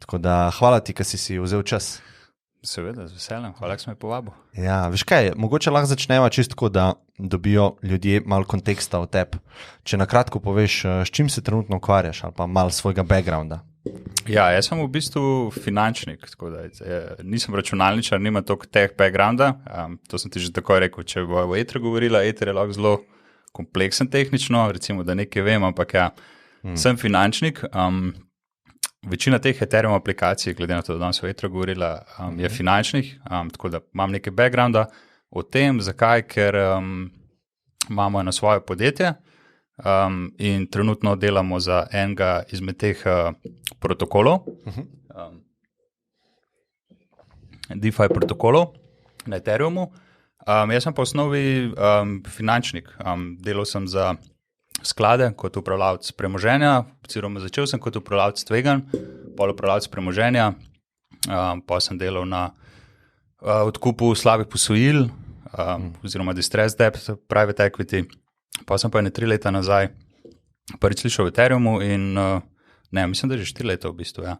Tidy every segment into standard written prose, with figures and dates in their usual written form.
Tako da hvala ti, ker si vzel čas. Seveda, z veseljem. Hvala, da si me povabil. Ja, veš kaj, mogoče lahko začneva čisto tako, da dobijo ljudje malo konteksta o tebi. Če na kratko poveš, s čim se trenutno ukvarjaš ali pa malo svojega backgrounda. Ja, jaz sem v bistvu finančnik, tako da nisem računalničar, nima toliko teh backgrounda. To sem ti že takoj rekel, če bo o Ether govorila, Ether je lahko zelo kompleksen tehnično, recimo, da nekaj vem, ampak ja, sem finančnik. Večina teh Ethereum aplikacij, glede na to, da danes o Ether govorila, je finančnih, tako da imam nekaj backgrounda o tem, zakaj, ker imamo eno svoje podjetje in trenutno delamo za enega izmed teh protokolov, DeFi protokolov na Ethereumu. Jaz sem pa v osnovi finančnik. Delal sem za sklade kot upravljavec premoženja, oziroma začel sem kot upravljavec tveganj, pol upravljavec premoženja, pa sem delal na odkupu slabih posojil, oziroma distressed debt, private equity, pa sem pa 3 leta nazaj prvič slišal o Ethereumu in mislim, da že 4 leta v bistvu, ja.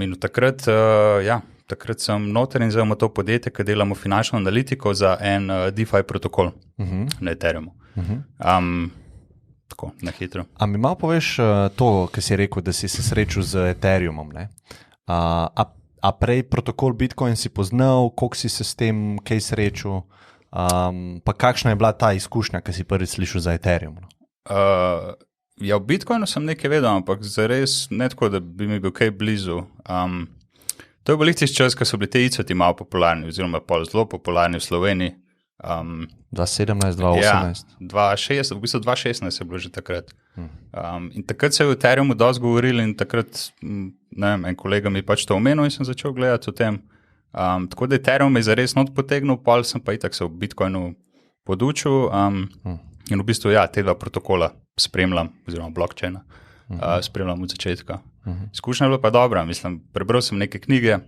In takrat sem noter in zdaj imamo to podjetje, ki delamo finančno analitiko za en DeFi protokol na Ethereumu. Tako, na hitro. A mi malo poveš to, kar si rekel, da si se srečal z Ethereumom, ne? A prej protokol Bitcoin si poznal, koliko si se s tem kaj srečal, pa kakšna je bila ta izkušnja, ki si prvič slišal za Ethereum? Ja, v Bitcoinu sem nekaj vedel, ampak zares ne tako, da bi mi bil kaj blizu. To je bil tisti čas, ko so bili te ICO-ti malo popularni, oziroma pol zelo popularni v Sloveniji. 2017, 2018. Ja, 2016, v bistvu 2016 je bilo že takrat. In takrat se je v Ethereumu dosti govorili in takrat, en kolega mi pač to omenil in sem začel gledati o tem. Tako da Ethereum je zares not potegnil, pol sem pa itak se v Bitcoinu podučil in v bistvu te dva protokola spremljam, oziroma blockchaina spremljam od začetka. Izkušnja je bila pa dobra, mislim, prebral sem neke knjige,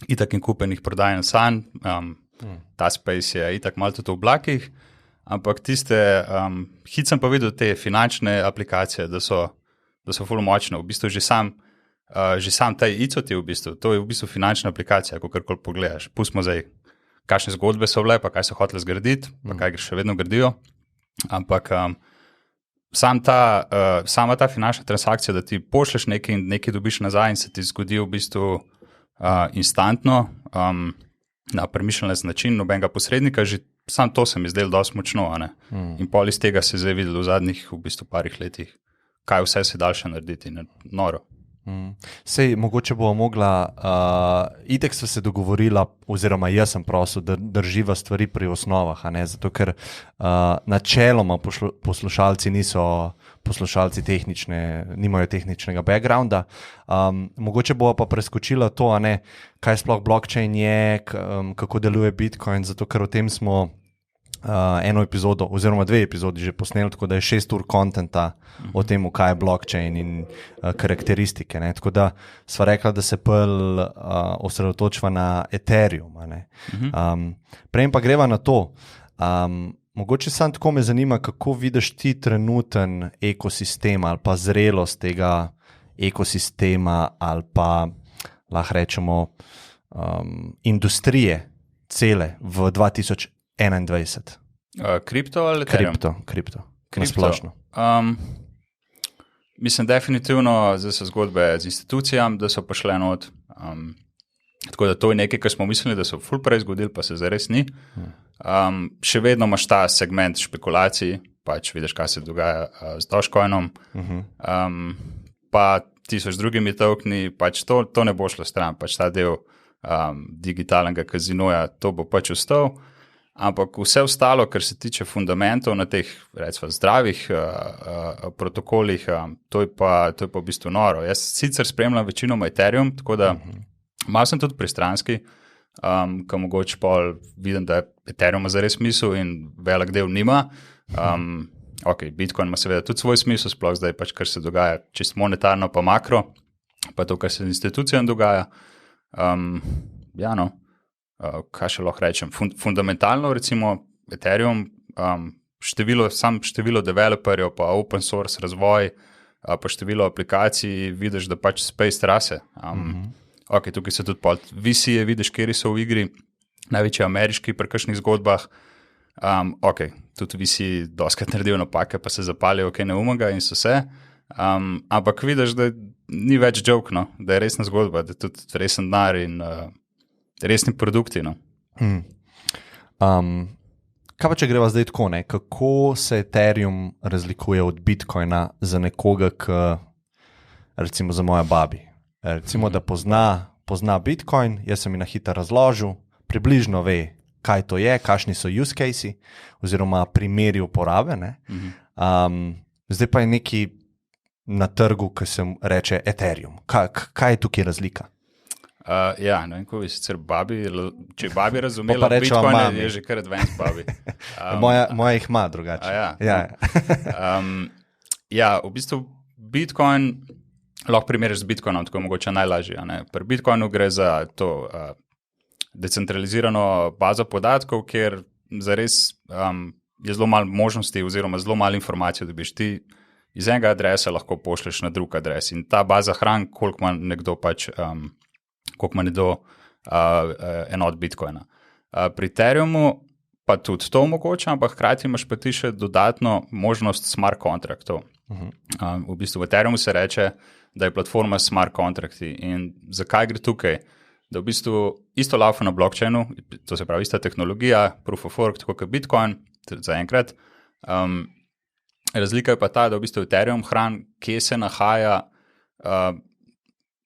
itak in kupenih prodajen san, ta space je itak malo tudi v oblakih, ampak tiste, hit sem pa videl te finančne aplikacije, da so ful močne, v bistvu že sam ta ICO-ti v bistvu, to je v bistvu finančna aplikacija, ko karkoli pogledaš. Pustimo zdaj, kakšne zgodbe so bile, pa kaj so hoteli zgraditi, pa kaj še vedno gradijo, ampak sama ta finančna transakcija, da ti pošleš nekaj in nekaj dobiš nazaj in se ti zgodi v bistvu instantno, na premišljen način, nobenega posrednika, že sam to se mi zdelo dosti močno, ne? In pol iz tega se je zdaj videlo v zadnjih v bistvu parih letih, kaj vse se da še narediti, noro. Sej, mogoče bo mogla, itek sva se dogovorila, oziroma jaz sem prosil, da drživa stvari pri osnovah, a ne, zato ker načeloma poslušalci niso poslušalci nimajo tehničnega backgrounda. Mogoče bo pa preskočila to, a ne, kaj sploh blockchain je, kako deluje Bitcoin, zato ker o tem smo eno epizodo, oziroma 2 epizodi že posneli, tako da je 6 ur kontenta o tem, kaj je blockchain in karakteristike, ne? Tako da sva rekla, da se osredotočva na Ethereum, ne? Prej pa greva na to. Mogoče sam tako me zanima, kako vidiš ti trenuten ekosistem ali pa zrelost tega ekosistema ali pa lahko rečemo industrije cele v 2021. Kripto ali Ethereum? Kripto. Nasplošno. Mislim, definitivno zdaj so zgodbe z institucijami, da so prišle not. Tako da to je nekaj, kar smo mislili, da so ful prej zgodili, pa se zares ni. Še vedno imaš ta segment špekulacij, pač vidiš, kaj se dogaja z Dogecoinom, pa 1000 drugimi tokeni, pač to ne bo šlo stran, pač ta del digitalnega kazinoja, to bo pač ostal. Ampak vse ostalo, kar se tiče fundamentov na teh, recimo, zdravih protokolih, to je pa v bistvu noro. Jaz sicer spremljam večinoma Ethereum, tako da malo sem tudi pristranski, ko mogoče pol vidim, da Ethereum ima zares smisel in velik del nima. Bitcoin ima seveda tudi svoj smisel, sploh zdaj pač, kar se dogaja čisto monetarno pa makro, pa to, kar se z institucijami dogaja. Kaj še lahko rečem, fundamentalno recimo Ethereum, število developerjev pa open source razvoj po številu aplikacij vidiš, da pač space trase. Okay, tukaj se tudi VC-je vidiš, kjer so v igri, največji ameriški pri kakšnih zgodbah. Tudi VC doskrat naredijo napake, pa se zapalijo neumega in so vse. Ampak vidiš, da ni več joke, no? Da je resna zgodba, da je tudi resen denar in resni produkti. No? Kaj pa če greva zdaj tako, ne? Kako se Ethereum razlikuje od Bitcoina za nekoga, recimo za moja babi? Recimo, da pozna Bitcoin, jaz sem ji na hitro razložil, približno ve, kaj to je, kakšni so use case oziroma primeri uporabe. Zdaj pa je neki na trgu, ki se reče Ethereum. Kaj je tukaj razlika? Ne vem, ko bi sicer če babi razumela, Bitcoin je že kar advanced babi. Moja jih ima drugače. V bistvu Bitcoin, lahko primeriš z Bitcoinom, tako je mogoče najlažje. Pri Bitcoinu gre za to decentralizirano bazo podatkov, kjer zares je zelo malo možnosti oziroma zelo malo informacij, da biš ti iz enega adresa lahko pošleš na drug adres. In ta baza hran, koliko ima nekdo enot Bitcoina. Pri Ethereumu pa tudi to omogoča, ampak hkrati imaš pa ti še dodatno možnost smart kontraktov. V bistvu v Ethereumu se reče, da je platforma smart kontrakti. In zakaj gre tukaj? Da v bistvu isto laufa na blockchainu, to se pravi ista tehnologija, proof of work, tako kot Bitcoin, zaenkrat. Razlika je pa ta, da v bistvu Ethereum hran, kje se nahaja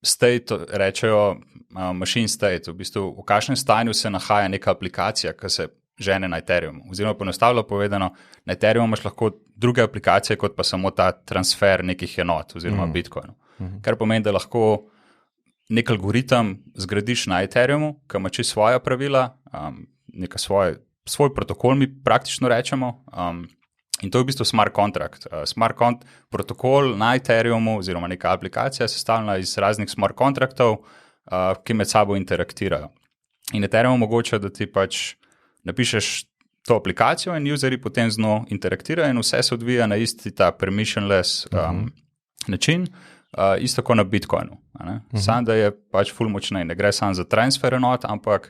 state, rečejo machine state, v bistvu v kakšnem stanju se nahaja neka aplikacija, ki se žene na Ethereumu. Oziroma poenostavljeno povedano, na Ethereumu imaš lahko druge aplikacije, kot pa samo ta transfer nekih enot oziroma Bitcoinu. Kar pomeni, da lahko nek algoritem zgradiš na Ethereumu, ki ima čisto svoja pravila, neka svoj protokol mi praktično rečemo, in to je v bistvu smart contract. Protokol na Ethereumu oziroma neka aplikacija sestavljena iz raznih smart kontraktov, ki med sabo interaktirajo. In Ethereum omogoča, da ti pač napišeš to aplikacijo in useri potem z njo interaktirajo in vse se odvija na isti ta permissionless način, isto kot na Bitcoinu. Sam, da je pač ful močnej. Ne gre samo za transfer enot, ampak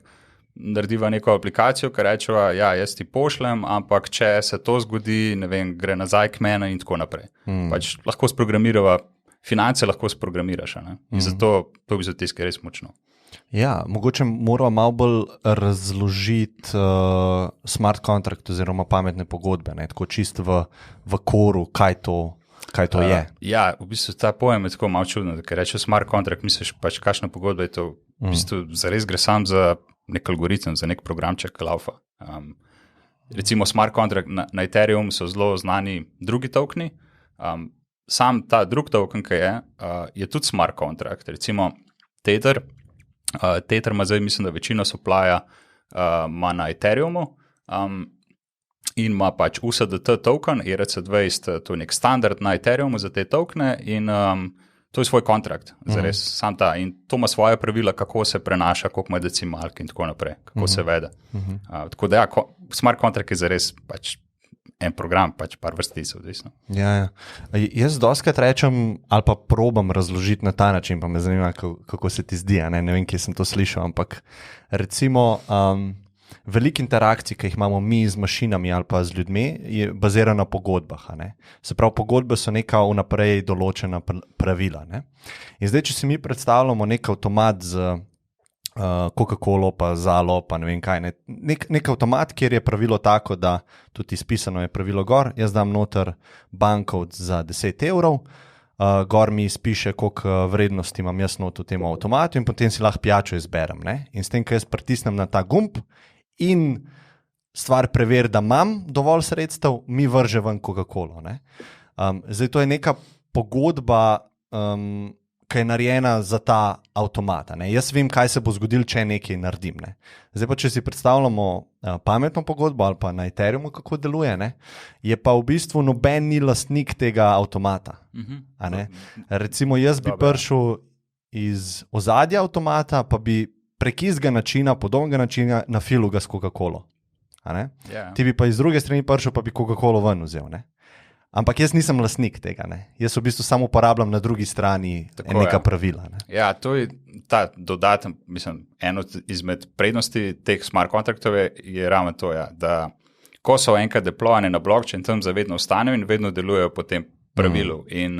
narediva neko aplikacijo, ki rečeva, jaz ti pošljem, ampak če se to zgodi, ne vem, gre nazaj k meni in tako naprej. Pač lahko sprogramirava, finance lahko sprogramiraš. In zato to bi za tiskaj res močno. Ja, mogoče moramo malo bolj razložiti smart contract oziroma pametne pogodbe, tako čisto v koru, kaj to je. V bistvu ta pojem je tako malo čudno, ker reče smart contract, misliš pač kakšna pogodba je to, v bistvu zares gre sam za nek algoritem, za nek programček laufa. Recimo smart contract na Ethereum so zelo znani drugi tokeni, sam ta drug token, ki je tudi smart contract, recimo Tether ima zdaj, mislim, da večino supplya ima na Ethereumu, in ima pač USDT token, ERC20, to je nek standard na Ethereumu za te tokene in to je svoj kontrakt, zares, sam ta. In to ima svoje pravila, kako se prenaša, koliko ima decimalk in tako naprej, kako se vede. Tako da smart contract je zares pač en program, pač par vrstic, odvisno. Jaz dostikrat rečem ali pa probam razložiti na ta način, pa me zanima, kako se ti zdi, ne vem, kje sem to slišal, ampak recimo veliko interakcij, ki jih imamo mi z mašinami ali pa z ljudmi, je bazirano na pogodbah. Se pravi, pogodbe so neka vnaprej določena pravila. In zdaj, če si mi predstavljamo nek avtomat z Coca-Colo, pa Zalo, pa ne vem kaj, nek avtomat, kjer je pravilo tako, da tudi izpisano je pravilo gor, jaz dam noter bankovc za 10 evrov, gor mi izpiše, koliko vrednosti imam jaz not v tem avtomatu in potem si lahko pijačo izberem. In s tem, ko jaz pritisnem na ta gumb in stvar preveri, da imam dovolj sredstev, mi vrže ven Coca-Colo. Zdaj, to je neka pogodba, ki je narejena za ta avtomat. Jaz vem, kaj se bo zgodilo, če nekaj naredim. Zdaj pa, če si predstavljamo pametno pogodbo ali pa na Ethereumu, kako deluje, je pa v bistvu noben ni lastnik tega avtomata. Recimo, jaz bi prišel iz ozadja avtomata, pa bi prek istega načina, podobnega načina nafilil ga s Coca-Colo. Ti bi pa iz druge strani prišel, pa bi Coca-Colo ven vzel. Ampak jaz nisem lastnik tega. Ne? Jaz v bistvu samo uporabljam na drugi strani neka pravila. Ne? Ja, to je ta dodaten, mislim, eno izmed prednosti teh smart kontraktov je ravno to, ja, da ko so enkrat deployane na blockchain, tam zavedno ostanejo in vedno delujejo po tem pravilu. In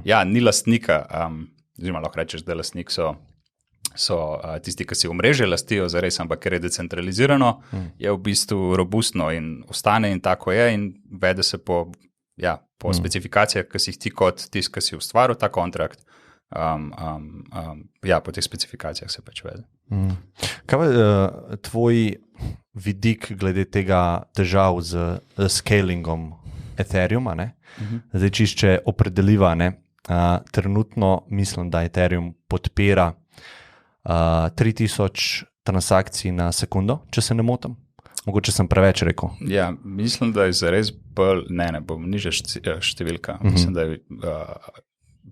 ja, ni lastnika, oziroma lahko rečeš, da lastnik so tisti, ki si omrežje lastijo zares, ampak ker je decentralizirano, je v bistvu robustno in ostane in tako je in vede se po specifikacijah, ki si jih ti kot tisti, ki si ustvaril ta kontrakt, po teh specifikacijah se pač vede. Kaj je tvoj vidik glede tega težav z scalingom Ethereuma? Zdaj, čišče opredeliva, trenutno mislim, da Ethereum podpira 3000 transakcij na sekundo, če se ne motim. Mogoče sem preveč rekel. Ja, mislim, da je zares bolj, ne bom nižja številka. Mislim, da je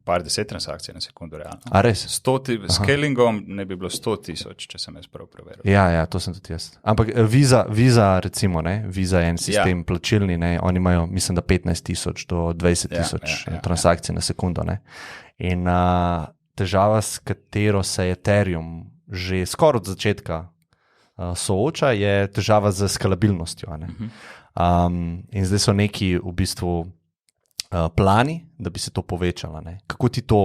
par 10 transakcij na sekundo realno. A res? Scalingom ne bi bilo 100,000, če sem jaz prav preveril. Ja, to sem tudi jaz. Ampak Visa recimo, Visa je en sistem plačilni, oni imajo, mislim, da 15,000 do 20,000 transakcij na sekundo. In težava, s katero se je Ethereum že skoraj od začetka sooča, je težava z skalabilnostjo. In zdaj so neki v bistvu plani, da bi se to povečalo. Kako ti to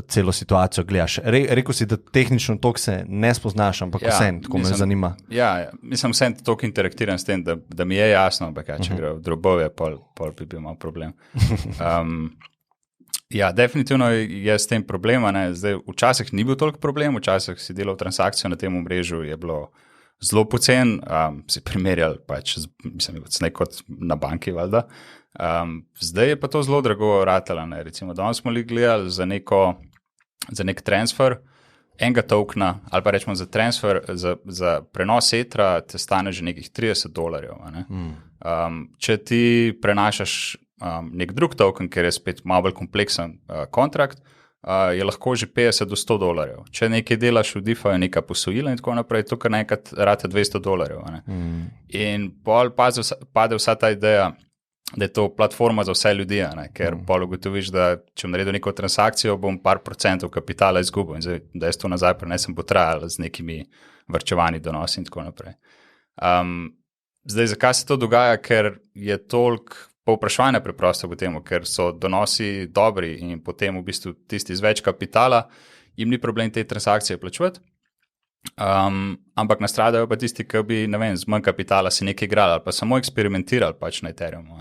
celo situacijo gledaš? Rekel si, da tehnično toliko se ne spoznaš, ampak vseeno, tako me zanima. Ja, mislim, vseeno toliko interaktiram s tem, da mi je jasno, ampak če gre v drobove, pol bi bil malo problem. Ja, definitivno je s tem problema. Zdaj, včasih ni bil toliko problem, včasih si delal transakcijo na tem omrežju, je bilo zelo pocen, si primerjal pač, mislim, kot na banki, valjda. Zdaj je pa to zelo drago ratalo. Recimo, danes smo gledali za nek transfer enega tokena, ali pa rečemo za transfer, za prenos Ethera te stane že nekih $30. Če ti prenašaš nek drug token, ker je spet malo bolj kompleksen kontrakt, je lahko že $50 do $100. Če nekaj delaš v DeFi, neka posojila in tako naprej, to kar nekaj rate $200. In pol pade vsa ta ideja, da je to platforma za vse ljudi, ker pol ugotoviš, da če bom naredil neko transakcijo, bom par procentov kapitala izgubil in zdaj, da jaz to nazaj prenesem, bo trajalo z nekimi varčevanji donosi in tako naprej. Zdaj, zakaj se to dogaja? Ker je toliko povpraševanja preprosto v tem, ker so donosi dobri in potem v bistvu tisti z več kapitala, jim ni problem te transakcije plačevati, ampak nastradajo pa tisti, ki bi, ne vem, z manj kapitala si nekaj igrali ali pa samo eksperimentirali pač na Ethereumu.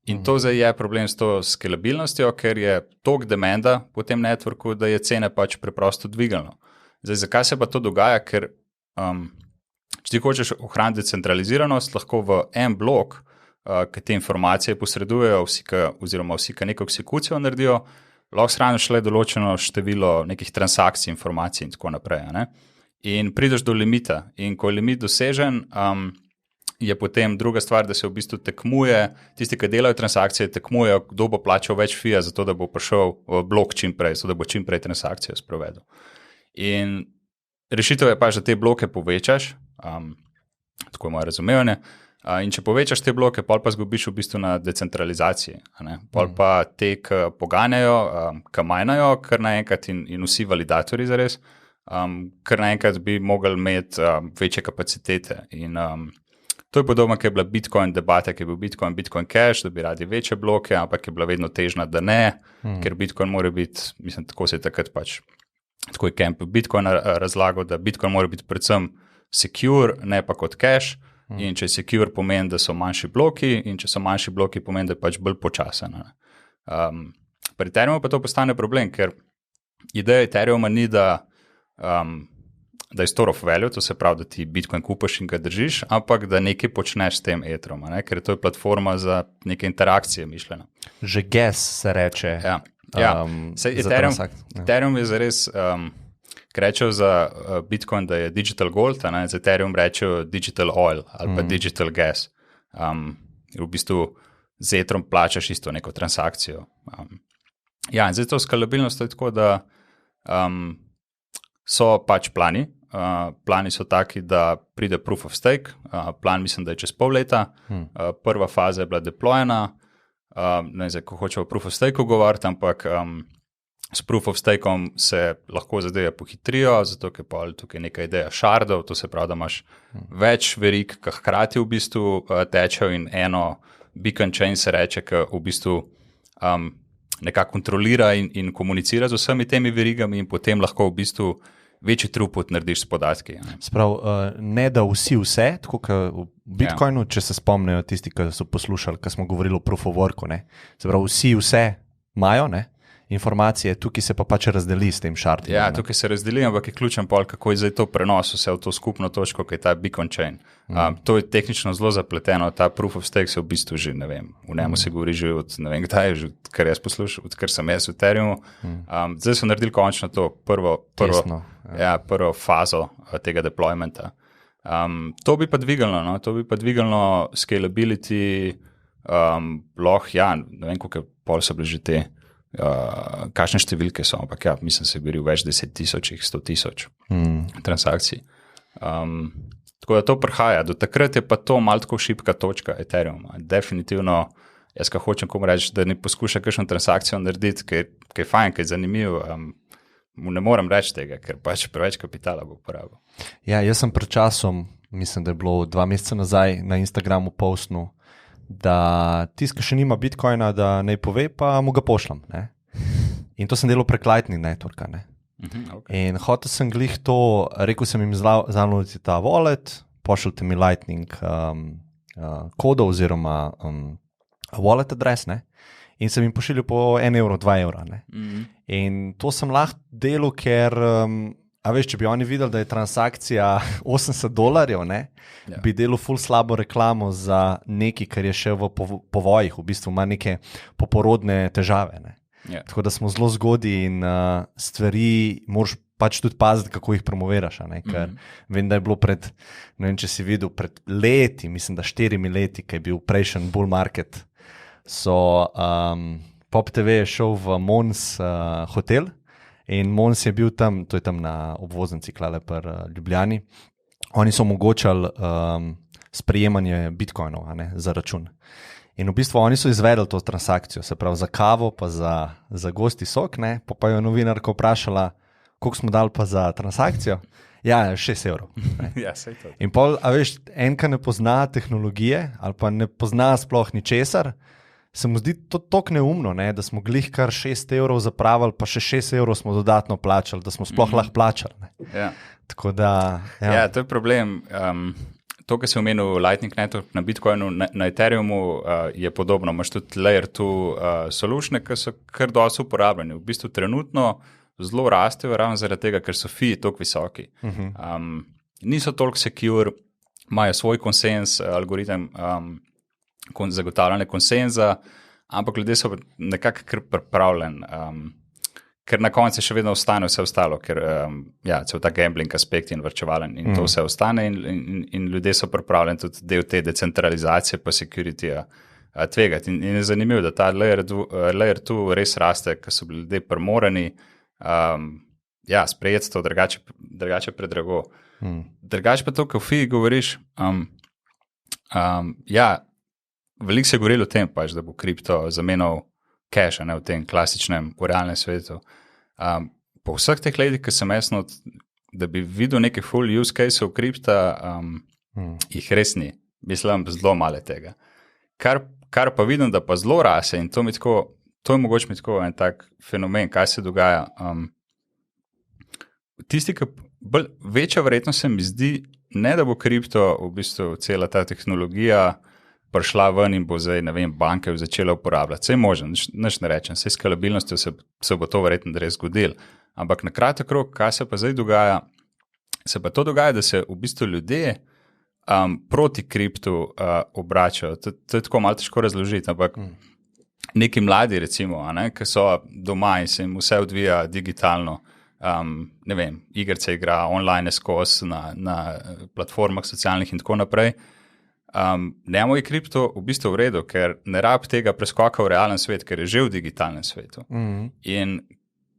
In to zdaj je problem s to skalabilnostjo, ker je toliko demanda po tem networku, da je cene pač preprosto dvigalo. Zdaj, zakaj se pa to dogaja? Ker če ti hočeš ohraniti decentraliziranost, lahko v en blok, ki te informacije posredujejo, vsi, ki neko eksekucijo naredijo, lahko shraniš le določeno število nekih transakcij, informacij in tako naprej. In prideš do limita. In ko je limit dosežen, je potem druga stvar, da se v bistvu tekmuje, tisti, ki delajo transakcije, tekmujejo, kdo bo plačal več fija, zato da bo prišel v blok čim prej, zato da bo čim prej transakcijo sprovedel. In rešitev je pač, da te bloke povečaš, tako je moje razumevanje. In če povečaš te bloke, pol pa zgubiš v bistvu na decentralizaciji. Pol pa te, ki poganjajo, ki majnajo, kar naenkrat in vsi validatorji zares, kar naenkrat bi mogli imeti večje kapacitete. In to je podobno, ki je bila Bitcoin debata, ki je bil Bitcoin Cash, da bi radi večje bloke, ampak je bila vedno težna, da ne, ker Bitcoin mora biti, mislim, tako se je takrat pač, tako je Camp Bitcoin razlagal, da Bitcoin mora biti predvsem secure, ne pa kot cash. In če secure pomeni, da so manjši bloki, in če so manjši bloki pomeni, da je pač bolj počasen. Pri Ethereumu pa to postane problem, ker ideja Ethereuma ni, da je store of value, to se pravi, da ti Bitcoin kupaš in ga držiš, ampak da nekaj počneš s tem Ethereum, ker to je platforma za neke interakcije mišljena. Že gas se reče. Ethereum je zares... Rečejo za Bitcoin, da je digital gold, za Ethereum rečejo digital oil ali pa digital gas. V bistvu z Ethereum plačaš isto neko transakcijo. In zdaj to skalabilnost je tako, da so pač plani. Plani so taki, da pride proof of stake. Plan mislim, da je čez pol leta. Prva faza je bila deployena. ne vem, ko hočejo o proof of stake govoriti, ampak s proof of stakeom se lahko zadeve pohitrijo, zato ker pa tukaj neka ideja shardov, to se pravi, da imaš več verig, ki hkrati v bistvu tečejo in eno beacon chain se reče, ki v bistvu nekako kontrolira in komunicira z vsemi temi verigami in potem lahko v bistvu večji throughput narediš s podatki. Sprav, ne da vse, tako kot v Bitcoinu, če se spomnijo tisti, ki so poslušali, ko smo govorili o proof of worku, ne? Se pravi, vse imajo, ne? Informacije, tukaj se pa pač razdeli s tem shardom. Ja, tukaj se razdeli, ampak je ključen pol, kako je zdaj to prenos vse v to skupno točko, ki je ta beacon chain. To je tehnično zelo zapleteno, ta proof of stake se v bistvu že, ne vem, v njemu se govori že od, ne vem kdaj, že odkar jaz poslušam, odkar sem jaz v Ethereumu. Zdaj so naredili končno to prvo fazo tega deploymenta. To bi pa dvigalo, no? To bi pa dvigalo scalability, ne vem, koliko pol so bili že te, kakšne številke so, ampak ja, mislim, se je govoril več 10,000, 100,000 transakcij. Tako da to prihaja. Do takrat je pa to malo tako šibka točka Ethereuma. Definitivno, jaz ka hočem komu reči, da ne poskuša kakšno transakcijo narediti, ki je fajn, ki je zanimiv, mu ne morem reči tega, ker pač preveč kapitala bo porabil. Ja, jaz sem pred časom, mislim, da je bilo 2 meseca nazaj na Instagramu postnul, da tisti, ki še nima Bitcoina, da naj pove, pa mu ga pošljem. Ne? In to sem delal prek Lightning Networka. Ne? Okay. In hotel sem glih to, rekel sem jim zanuditi ta wallet, pošljite mi Lightning kodo oziroma wallet adres, ne? In sem jim pošiljal po 1 evro, 2 evra. Ne? In to sem lahko delal, ker a veš, če bi oni videli, da je transakcija $80, ne, bi delal ful slabo reklamo za neki, kar je še v povojih, v bistvu ima neke poporodne težave. Ne. Tako da smo zelo zgodaj in stvari moraš pač tudi paziti, kako jih promoviraš. Ne, ker vem, da je bilo ne vem, če si videl, pred leti, mislim, da 4 leti, ki je bil prejšen bull market, so Pop TV je šel v Mons hotel, in Mons je bil tam, to je tam na obvoznici Klale pri Ljubljani. Oni so omogočali sprejemanje bitcoinov, a ne, za račun. In v bistvu oni so izvedli to transakcijo, se pravi za kavo, pa za gosti sok, ne, pa je novinarka vprašala, koliko smo dali pa za transakcijo. Ja, 6 evrov. Ja, sej to. In pol, a veš, enka ne pozna tehnologije ali pa ne pozna sploh ničesar, se mu zdi to tako neumno, ne, da smo glih kar 6 evrov zapravili, pa še 6 evrov smo dodatno plačali, da smo sploh lahko plačali. Ne. Ja. Tako da, ja, to je problem. To, kar si omenil Lightning Network na Bitcoinu, na Ethereumu je podobno. Imaš tudi Layer 2 solutione, ki so kar dosti uporabljeni. V bistvu trenutno zelo rastejo ravno zaradi tega, ker so fee toliko visoki. Niso toliko secure, imajo svoj konsens, algoritem, zagotavljanje konsenza, ampak ljudje so nekako kar pripravljeni, ker na koncu še vedno ostane vse ostalo, ker cel ta gambling aspekt in varčevalen in to vse ostane in ljudje so pripravljeni tudi del te decentralizacije pa security-ja tvegati. In je zanimivo, da ta layer 2 res raste, ker so bili ljudje primorani sprejeti to drugače predrago. Drugače pa to, ko v FI govoriš, veliko se je govorilo o tem, pač, da bo kripto zamenjal cache, ne, v tem klasičnem, v realnem svetu. Po vseh teh letih, ki sem jaz not, da bi videl neke full use case-ov kripta, jih res ni. Mislim, zelo male tega. Kar pa vidim, da pa zelo rase in to je mogoče mi tako en tak fenomen, kaj se dogaja. Tisti, ki večja verjetnost se mi zdi, ne da bo kripto, v bistvu cela ta tehnologija prišla ven in bo zdaj, ne vem, banke začela uporabljati. Saj možno, nič ne rečem, saj skalabilnostjo se bo to verjetno res zgodilo. Ampak na kratek rok, kaj se pa zdaj dogaja, se pa to dogaja, da se v bistvu ljudje proti kriptu obračajo. To je tako malo težko razložiti, ampak neki mladi recimo, ki so doma in se jim vse odvija digitalno, ne vem, igrice igra online skozi na platformah socialnih in tako naprej, njemu je kripto v bistvu v redu, ker ne rab tega preskoka v realen svet, ker je že v digitalnem svetu. In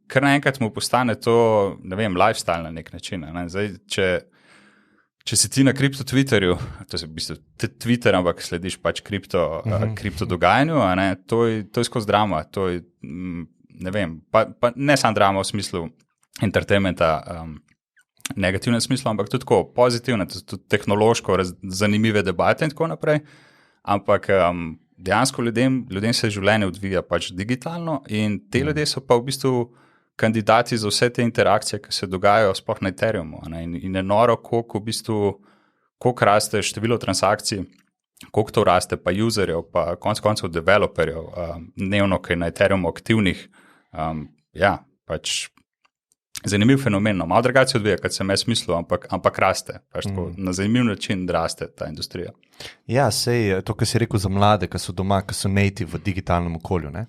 kar naenkrat mu postane to, ne vem, lifestyle na nek način. Ne? Zdaj, če si ti na kripto Twitterju, to je v bistvu Twitter, ampak slediš pač kripto dogajanju, a ne, to je skozi drama, to je, ne vem, pa ne samo drama v smislu entertainmenta, negativnem smislu, ampak tudi tako pozitivne, tudi tehnološko zanimive debate in tako naprej, ampak dejansko ljudem se življenje odvija pač digitalno in te ljudje so pa v bistvu kandidati za vse te interakcije, ki se dogajajo sploh na Ethereumu, in je noro, koliko raste število transakcij, koliko to raste, pa userjev, pa koncev developerjev, dnevno, ki je na Ethereumu aktivnih, pač zanimiv fenomen, no, malo drugače odvija, kot sem jaz mislil, ampak raste, pač tako, na zanimiv način raste ta industrija. Ja, sej to, kar si rekel za mlade, ki so doma, ki so native v digitalnem okolju, ne?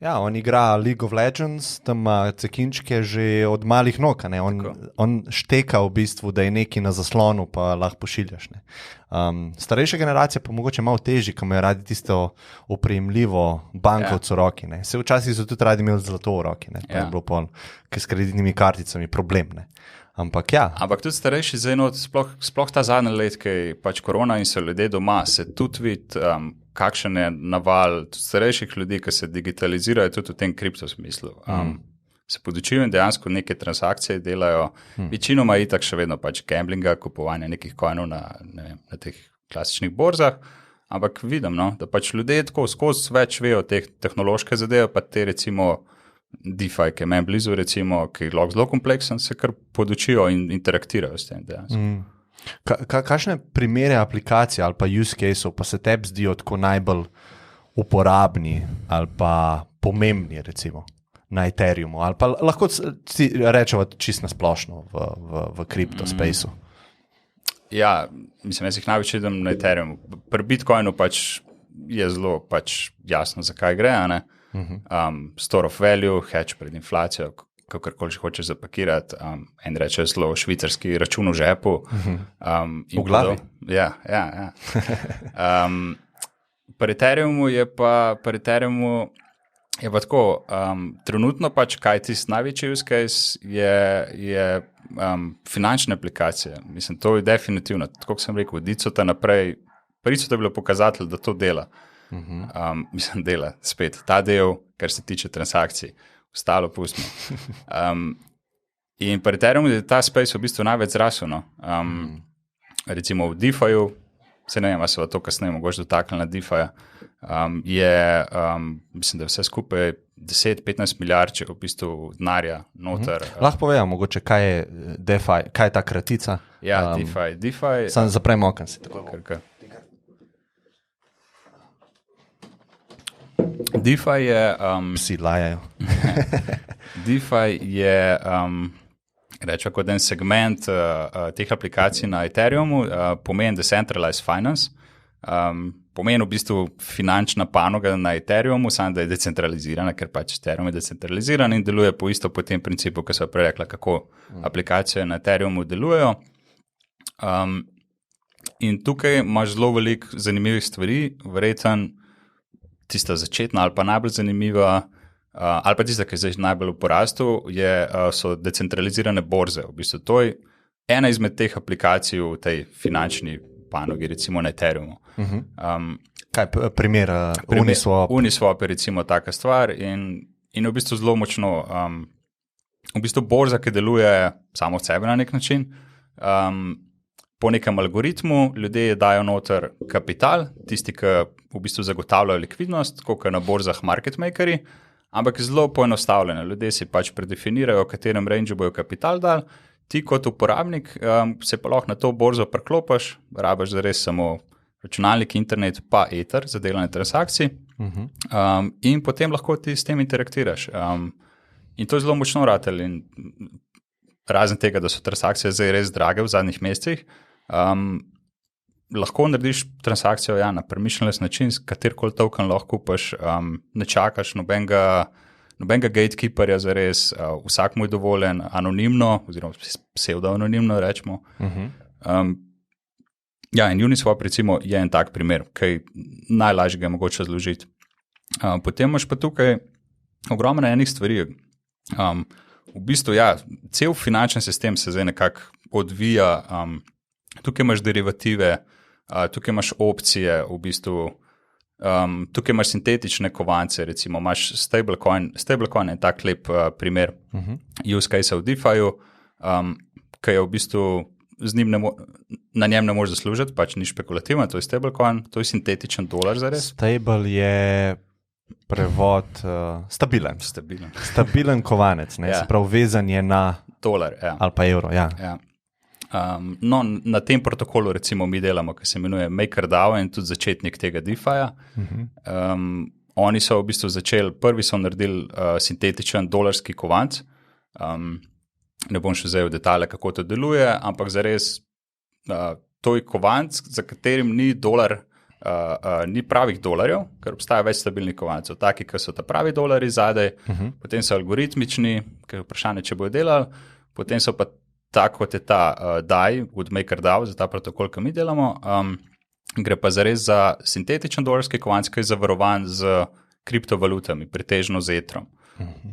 Ja, on igra League of Legends, tam ima cekinčke že od malih nog, ne? On šteka v bistvu, da je neki na zaslonu, pa lahko pošiljaš, ne? Starejša generacija pa mogoče malo težji, ki imajo radi tisto opremljivo bankovco v roki, ne? Se včasih so tudi radi imeli zlato v roki, ne? Pa je bilo pol, ker s kreditnimi karticami problem, ne? Ampak ja. Ampak tudi starejši sploh ta zadnji let, ki je pač korona in so ljudje doma, se tudi vidi, kakšen je naval starejših ljudi, ki se digitalizirajo tudi v tem kripto smislu. Se podučijo in dejansko neke transakcije delajo, večinoma itak še vedno pač gamblinga, kupovanja nekih coinov na teh klasičnih borzah, ampak vidim, no, da pač ljudje tako skozi več vejo teh tehnološke zadeve, pa te recimo DeFi, ki je meni blizu, recimo, ki je zelo kompleksen, se kar podučijo in interaktirajo s tem dejansko. Kakšne primere aplikacij ali pa use case-ov pa se tebi zdijo tako najbolj uporabni ali pa pomembni, recimo, na Ethereumu, ali pa lahko si rečemo čisto nasplošno v kripto spaceu? Ja, mislim, jaz jih največ vidim na Ethereumu. Pri Bitcoinu pač je zelo pač jasno, zakaj gre, a ne? Store of value, hedge pred inflacijo, kakorkoli že hočeš zapakirati, en reče zelo švicarski račun v žepu. V glavi? Ja. Pri Ethereumu je pa tako, trenutno pač, kaj tisti največji use case je finančne aplikacije. Mislim, to je definitivno, tako sem rekel, Dicota naprej, prvič je bilo pokazatelj, da to dela. Mislim, dela spet ta del, kar se tiče transakcij, ostalo pustimo. In pri Ethereumu je ta space v bistvu največ zrasel, no. Recimo v DeFi-ju, se ne vem, a se to kasneje mogoče dotaknili na DeFi-ja, mislim, da vse skupaj 10-15 milijard v bistvu denarja noter. Lahko povem, mogoče, kaj je DeFi, kaj je ta kratica? Ja, DeFi. Sam zaprem okno si tako. DeFi je... Psi lajajo. DeFi je, rečemo, kot en segment teh aplikacij na Ethereumu, pomeni Decentralized Finance, pomeni v bistvu finančna panoga na Ethereumu, samo da je decentralizirana, ker pač Ethereum je decentraliziran in deluje po tem principu, ki so prej rekla, kako aplikacije na Ethereumu delujejo. In tukaj imaš zelo veliko zanimivih stvari, verjetno tista začetna ali pa najbolj zanimiva, ali pa tista, ki je zdaj najbolj v porastu, so decentralizirane borze. V bistvu to je ena izmed teh aplikacij v tej finančni panogi, recimo na Ethereumu. Kaj primer Uniswap? Uniswap je recimo taka stvar in v bistvu zelo močno, v bistvu borza, ki deluje samo od sebe na nek način, po nekem algoritmu ljudje dajo noter kapital, tisti, ki v bistvu zagotavljajo likvidnost, kot na borzah market makeri, ampak zelo poenostavljeno. Ljudje si pač predefinirajo, v katerem range bojo kapital dali, ti kot uporabnik se pa lahko na to borzo priklopiš, rabiš zares samo računalnik, internet pa Ether za delanje transakcij in potem lahko ti s tem interaktiraš. In to je zelo močno ratelj in razen tega, da so transakcije zdaj res drage v zadnjih mesecih, lahko narediš transakcijo na premišljen način, s katerkoli token lahko kupaš, ne čakaš nobenega gatekeeperja za res, vsak mu je dovoljen anonimno, oziroma pseudo-anonimno rečemo. In Uniswap recimo je en tak primer, ki najlažje ga je mogoče zložiti. Potem imaš pa tukaj ogromno enih stvari. V bistvu, cel finančni sistem se zdaj nekako odvija tukaj imaš derivative, tukaj imaš opcije, v bistvu, tukaj imaš sintetične kovance, recimo imaš stablecoin je tak lep primer use case v DeFi-ju, ki je v bistvu z njim na njem ne moreš zaslužiti, pač ni špekulativen, to je stablecoin, to je sintetičen dolar zares. Stable je prevod stabilen. Stabilen kovanec, ne? Se pravi vezan je na dolar, ali pa evro. Ja. No, na tem protokolu recimo mi delamo, ki se imenuje MakerDAO in tudi začetnik tega DeFi-ja. Oni so v bistvu prvi so naredili sintetičen dolarski kovanc. Ne bom še zdaj v detalje, kako to deluje, ampak zares to je kovanc, za katerim ni dolar, ni pravih dolarjev, ker obstaja več stabilnih kovancev. Taki, ki so ta pravi dolari zadaj, potem so algoritmični, ker je vprašanje, če bojo delali, potem so pa tako, kot je ta DAI od MakerDAO, za ta protokol, ki mi delamo, gre pa zares za sintetičen dolarski kovanc, ki je zavarovan z kriptovalutami, pretežno z Etherom.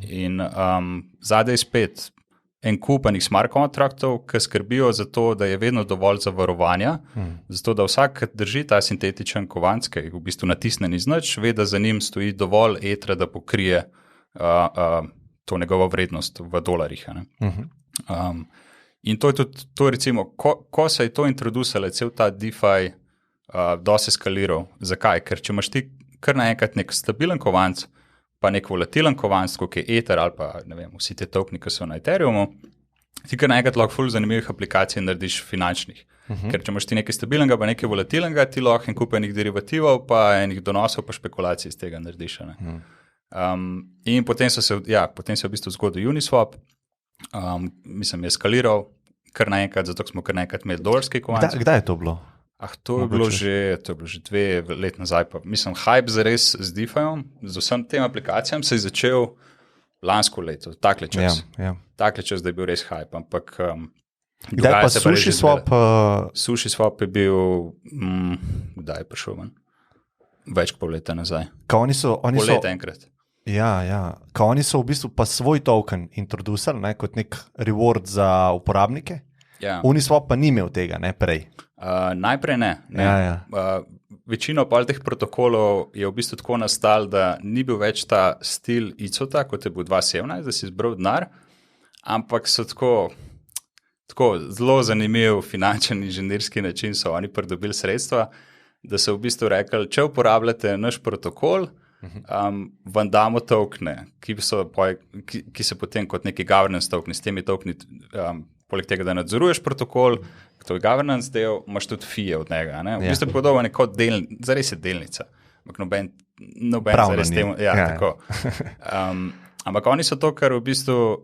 In zadaj spet en kup enih smart kontraktov, ki skrbijo za to, da je vedno dovolj zavarovanja, zato da vsak drži ta sintetičen kovanc, ki je v bistvu natisnen iz nič, ve, da za njim stoji dovolj Ethera, da pokrije to njegovo vrednost v dolarjih. In to je tudi, recimo, ko se je to introduciralo, cel ta DeFi dosti eskaliral. Zakaj? Ker če imaš ti kar naenkrat nek stabilen kovanc, pa nek volatilen kovanc, kot je Ether ali pa ne vem, vsi te tokeni, ki so na Ethereumu, ti kar naenkrat lahko ful zanimivih aplikacij narediš finančnih. Ker če imaš ti nekaj stabilnega, pa nekaj volatilenega, ti lahko en kup enih derivativov, pa enih donosov, pa špekulacij iz tega narediš. In potem se v bistvu zgodil Uniswap, mislim, je eskaliral kar naenkrat, zato smo kar naenkrat imeli dolarski kovanc. Kdaj je to bilo? To je bilo že 2 let nazaj. Pa. Mislim, hype zares z DeFi-om, z vsem tem aplikacijam se je začel lansko leto, takle čas. Takle čas, da je bil res hype, ampak kdaj pa SushiSwap? SushiSwap je bil, kdaj je prišel ven? Več kot pol leta nazaj. Pol leta enkrat. Ko oni so v bistvu pa svoj token introducirali, kot nek reward za uporabnike. Uniswap pa ni imel tega, ne prej. Najprej ne. Večino pa teh protokolov je v bistvu tako nastal, da ni bil več ta stil ICO-ta, kot je bil 2017, da si zbral denar, ampak so tako zelo zanimiv finančen inženirski način so oni pridobili sredstva, da so v bistvu rekli, če uporabljate naš protokol, vam damo tokene, ki se potem kot neki governance tokeni, s temi tokeni, poleg tega, da nadzoruješ protokol, to je governance del, imaš tudi fije od njega. V bistvu je podobno kot zares je delnica. Noben zares temu. Tako. Ampak oni so to, kar v bistvu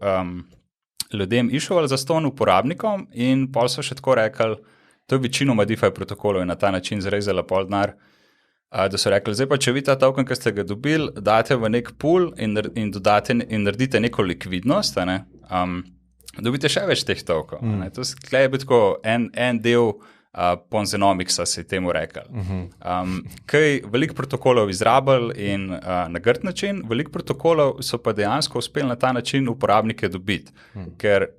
ljudem išovali za ston uporabnikom in pol so še tako rekli, to je večinoma DeFi protokolov in na ta način zrezala pol denar, da so rekli, zdaj pa, če vi ta token, ki ste ga dobili, date v nek pool in naredite neko likvidnost, dobite še več teh tokov. To je bil tako en del Ponzinomixa, se je temu rekel. Kaj veliko protokolov izrabili in na grd način, veliko protokolov so pa dejansko uspeli na ta način uporabnike dobiti, ker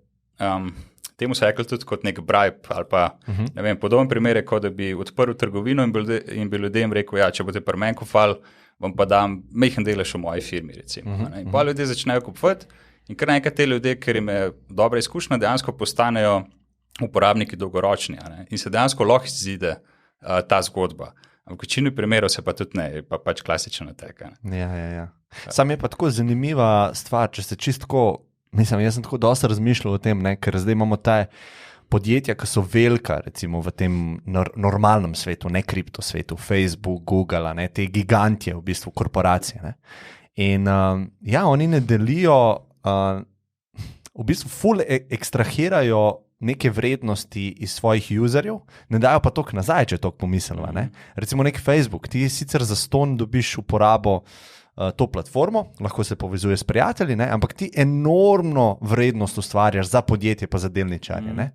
temu se je rekel tudi kot nek bribe ali pa, ne vem, podoben primer je, kot da bi odprl trgovino in bi ljudem rekel, če boste pri meni kufali, vam pa dam majhen delež v moji firmi, recimo. In pa ljudje začnejo kupovati in kar naenkrat te ljudje, ker im je dobra izkušnja, dejansko postanejo uporabniki dolgoročni in se dejansko lahko izide ta zgodba. V večini primerov se pa tudi ne, pa pač klasičen natek. Sam je pa tako zanimiva stvar, če se čistko, mislim, jaz sem tako dosti razmišljal o tem, ker zdaj imamo ta podjetja, ki so velika, recimo v tem normalnem svetu, ne kripto svetu, Facebook, Google, te gigantje, v bistvu korporacije. In oni ne delijo, v bistvu ful ekstrahirajo neke vrednosti iz svojih userjev, ne dajo pa toliko nazaj, če toliko pomislimo. Recimo nek Facebook, ti sicer za ston dobiš uporabo to platformo, lahko se povezuje s prijatelji, ampak ti enormno vrednost ustvarjaš za podjetje pa za delničarje.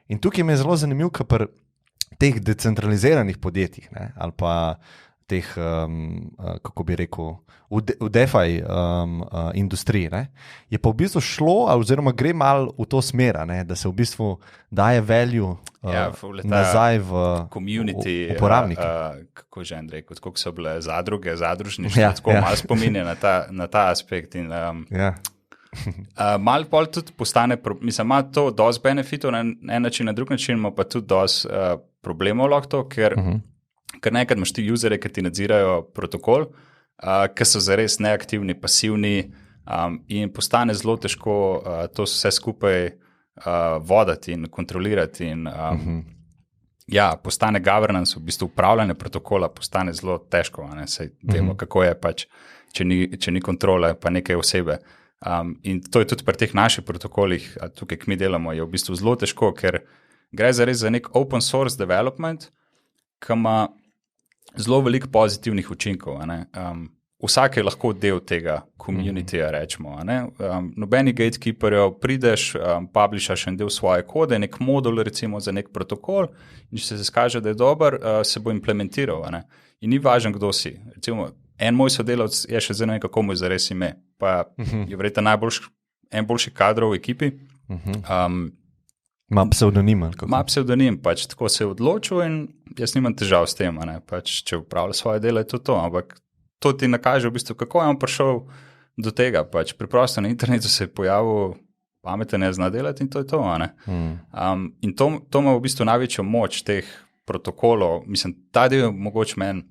In tukaj mi je zelo zanimivo, ker pri teh decentraliziranih podjetjih ali pa teh, kako bi rekel, v DeFi industriji, ne, je pa v bistvu šlo, oziroma gre malo v to smer, ne, da se v bistvu daje value nazaj v community, uporabnike. Kako že Andrej, kako so bile zadruge, zadružništvo, tako malo spominja na ta aspekt. In, malo pol tudi postane, mislim, ima to dosti benefitov na en način, na drug način ima pa tudi dosti problemov lahko to, ker nekaj imaš ti usere, ki ti nadzirajo protokol, ki so zares neaktivni, pasivni in postane zelo težko to vse skupaj voditi in kontrolirati in postane governance, v bistvu upravljanje protokola postane zelo težko, saj vemo, kako je pač, če ni kontrole pa nekaj osebe. In to je tudi pri teh naših protokolih, tukaj, ki mi delamo, je v bistvu zelo težko, ker gre zares za nek open source development, ki ima zelo veliko pozitivnih učinkov. Vsak je lahko del tega communityja, rečemo. Nobeni gatekeeperjev, prideš, publishaš en del svoje kode, nek modul recimo za nek protokol in če se izkaže, da je dober, se bo implementiral. In ni važno, kdo si. Recimo, en moj sodelavec je še zdaj ne vem, kako mu je zares ime, pa je verjetno en boljši kadrov v ekipi. Ima psevdonim. Ima psevdonim, pač tako se je odločil in jaz nimam težav s tem, pač če upravlja svoje delo, je to, ampak to ti nakaže v bistvu, kako je on prišel do tega, pač preprosto na internetu se je pojavil, pameten ne zna delati in to je to, in to ima v bistvu največjo moč teh protokolov, mislim, ta del je mogoče meni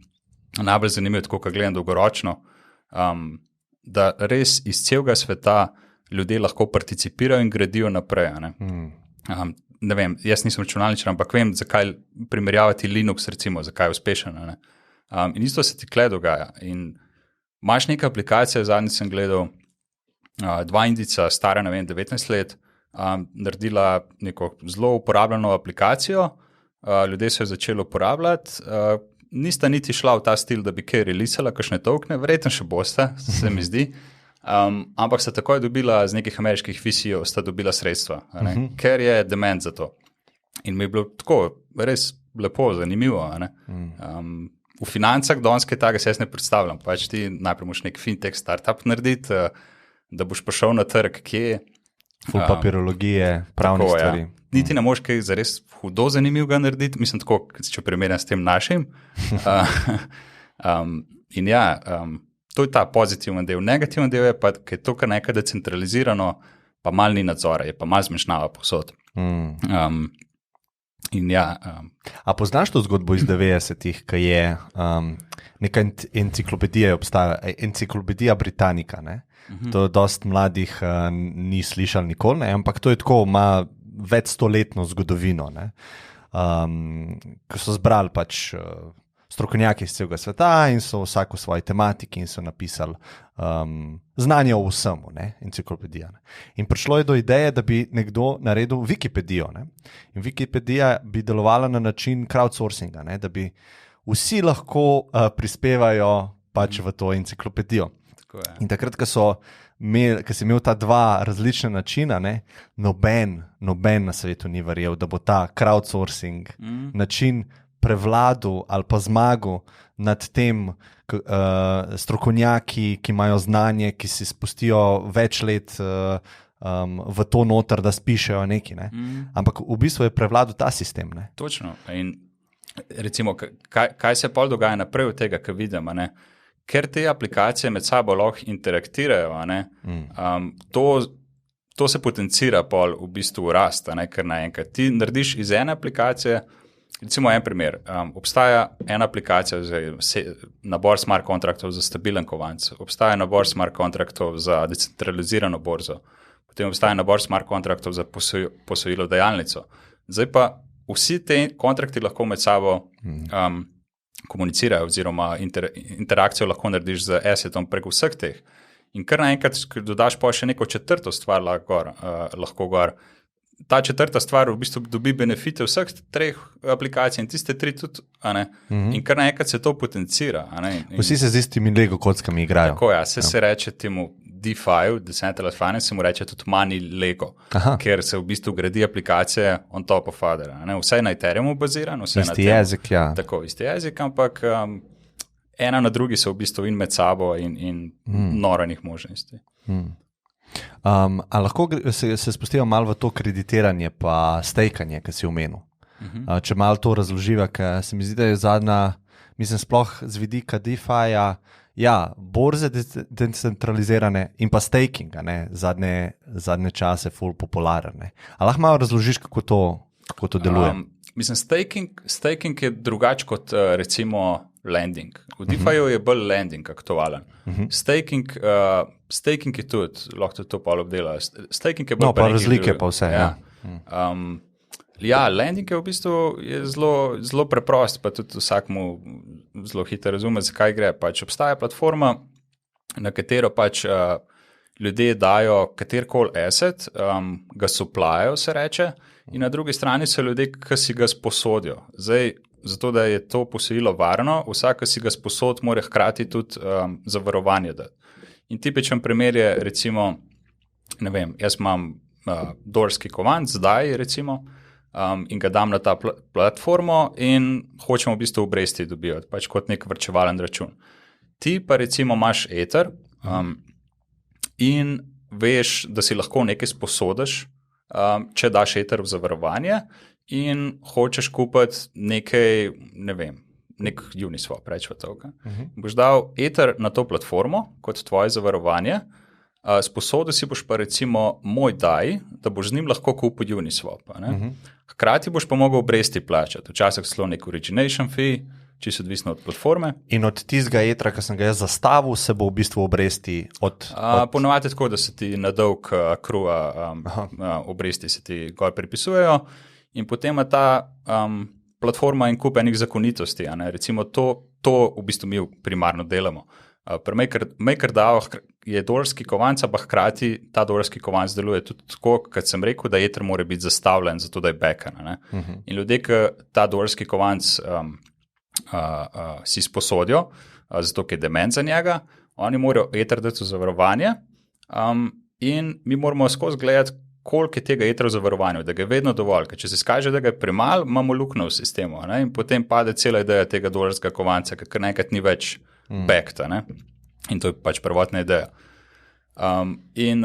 najbolj zanimiv, tako kot gledam dolgoročno, da res iz celega sveta ljudje lahko participirajo in gradijo naprej, ne vem, jaz nisem računalničar, ampak vem, zakaj primerjavati Linux, recimo, zakaj je uspešen. In isto se ti tle dogaja. In imaš neka aplikacija, zadnjič sem gledal, dva Indijca, stara, ne vem, 19 let, naredila neko zelo uporabljeno aplikacijo, ljudje so jo začeli uporabljati, nista niti šla v ta stil, da bi kaj releasala, kakšne tokene, verjetno še bosta, se mi zdi. Ampak sta takoj dobila z nekih ameriških VC-jev, sta dobila sredstva, ker je demand za to. In mi je bilo tako res lepo, zanimivo. V financah danes kaj takega se jaz ne predstavljam. Pač ti najprej moraš nek fintech startup narediti, da boš prišel na trg, kje je. Ful papirologije, pravne stvari. Niti ne moš kaj zares hudo zanimivega narediti, mislim tako, če primerjam s tem našim. To je ta pozitiven del. Negativen del je pa, ker je to kar nekaj decentralizirano, pa malo ni nadzora, je pa malo zmešnjava povsod. A poznaš to zgodbo iz 90-ih, ki je neka enciklopedija obstaja, Enciklopedija Britannica, ne? To dost mladih ni slišal nikoli, ne? Ampak to je tako, ima več stoletno zgodovino, ne? Ko so zbrali pač strokovnjaki iz celega sveta in so vsak v svoji tematiki in so napisali znanje o vsemu, ne, enciklopedija. Ne. In prišlo je do ideje, da bi nekdo naredil Wikipedijo. Ne. In Wikipedija bi delovala na način crowdsourcinga, ne, da bi vsi lahko prispevajo pač v to enciklopedijo. In takrat, ko si imel ta dva različna načina, ne, noben na svetu ni verjel, da bo ta crowdsourcing način prevladu ali pa zmagu nad tem strokovnjaki, ki imajo znanje, ki si spustijo več let v to noter, da spišejo nekaj. Ne? Ampak v bistvu je prevladal ta sistem. Ne? Točno. In recimo, kaj se pol dogaja naprej od tega, kar vidimo, ne? Ker te aplikacije med sabo lahko interaktirajo, to se potencira pol v bistvu rast, ker naenkrat ti narediš iz ene aplikacije. Recimo en primer, obstaja ena aplikacija za nabor smart kontraktov za stabilen kovanc, obstaja nabor smart kontraktov za decentralizirano borzo, potem obstaja nabor smart kontraktov za posojilo dajalnico. Zdaj pa vsi te kontrakti lahko med sabo komunicirajo oziroma interakcijo lahko narediš z assetom preko vseh teh. In kar naenkrat dodaš pa še neko četrto stvar lahko gor. Ta četrta stvar v bistvu dobi benefite vseh treh aplikacij in tiste tri tudi, in kar naenkrat se to potencira. Vsi se z istimi Lego kockami igrajo. Tako, se reče temu DeFi, Decentralized Finance, se mu reče tudi Money Lego, ker se v bistvu gradi aplikacije on top of other. Vse je na Ethereumu bazirano. Isti jezik, ja. Tako, isti jezik, ampak ena na drugi so v bistvu in med sabo in norenih možnosti. A lahko se spustimo malo v to kreditiranje pa stekanje, ki si omenil. Če malo to razloživa, ker se mi zdi, da je zadnja, mislim sploh z vidika DeFi-ja, borze decentralizirane in pa staking, zadnje čase ful popularne. A lahko malo razložiš, kako to deluje? Mislim, staking je drugač kot recimo lending. V DeFi-ju je bolj lending aktualen. Staking je tudi, lahko tudi to pa obdela. Staking je bolj pa razlike pa vse. Lending je v bistvu zelo preprost, pa tudi vsakmu zelo hitro razume, zakaj gre. Pač obstaja platforma, na katero pač ljudje dajo katerkoli asset, ga suplajo, se reče, in na drugi strani so ljudje, ki si ga sposodijo. Zdaj, zato, da je to posojilo varno, vsak, ki si ga sposod, mora hkrati tudi zavarovanje dati. In tipičen primer je, recimo, ne vem, jaz imam dolarski kovanc, zdaj recimo, in ga dam na ta platformo in hočemo v bistvu obresti dobivati, pač kot nek varčevalen račun. Ti pa recimo imaš Ether in veš, da si lahko nekaj sposodiš, če daš Ether v zavarovanje in hočeš kupiti nekaj, ne vem, nek Uniswap, rečemo to. Boš dal Ether na to platformo kot tvoje zavarovanje, sposodil si boš pa recimo moj DAI, da boš z njim lahko kupil Uniswap. Hkrati boš pa mogel obresti plačati, včasih celo nek origination fee, čisto odvisno od platforme. In od tistega Ethera, ki sem ga jaz zastavil, se bo v bistvu obresti Ponovadi tako, da se ti na dolg akruja obresti se ti gor pripisujejo in potem ima ta platforma in kup enih zakonitosti. Recimo to v bistvu mi primarno delamo. Pri MakerDAO je dolarski kovanc, pa hkrati ta dolarski kovanc deluje tudi tako, kot sem rekel, da Ether mora biti zastavljen, zato da je backan. In ljudje, ki ta dolarski kovanc si sposodijo, zato ker je dement za njega, oni morajo Ether dati v zavarovanje in mi moramo skozi gledati, koliko je tega Ethera v zavarovanju, da ga je vedno dovolj, ker če se skaže, da ga je premalo, imamo luknjo v sistemu in potem pade cela ideja tega dolarskega kovanca, ker nekrat ni več backed, in to je pač prvotna ideja. In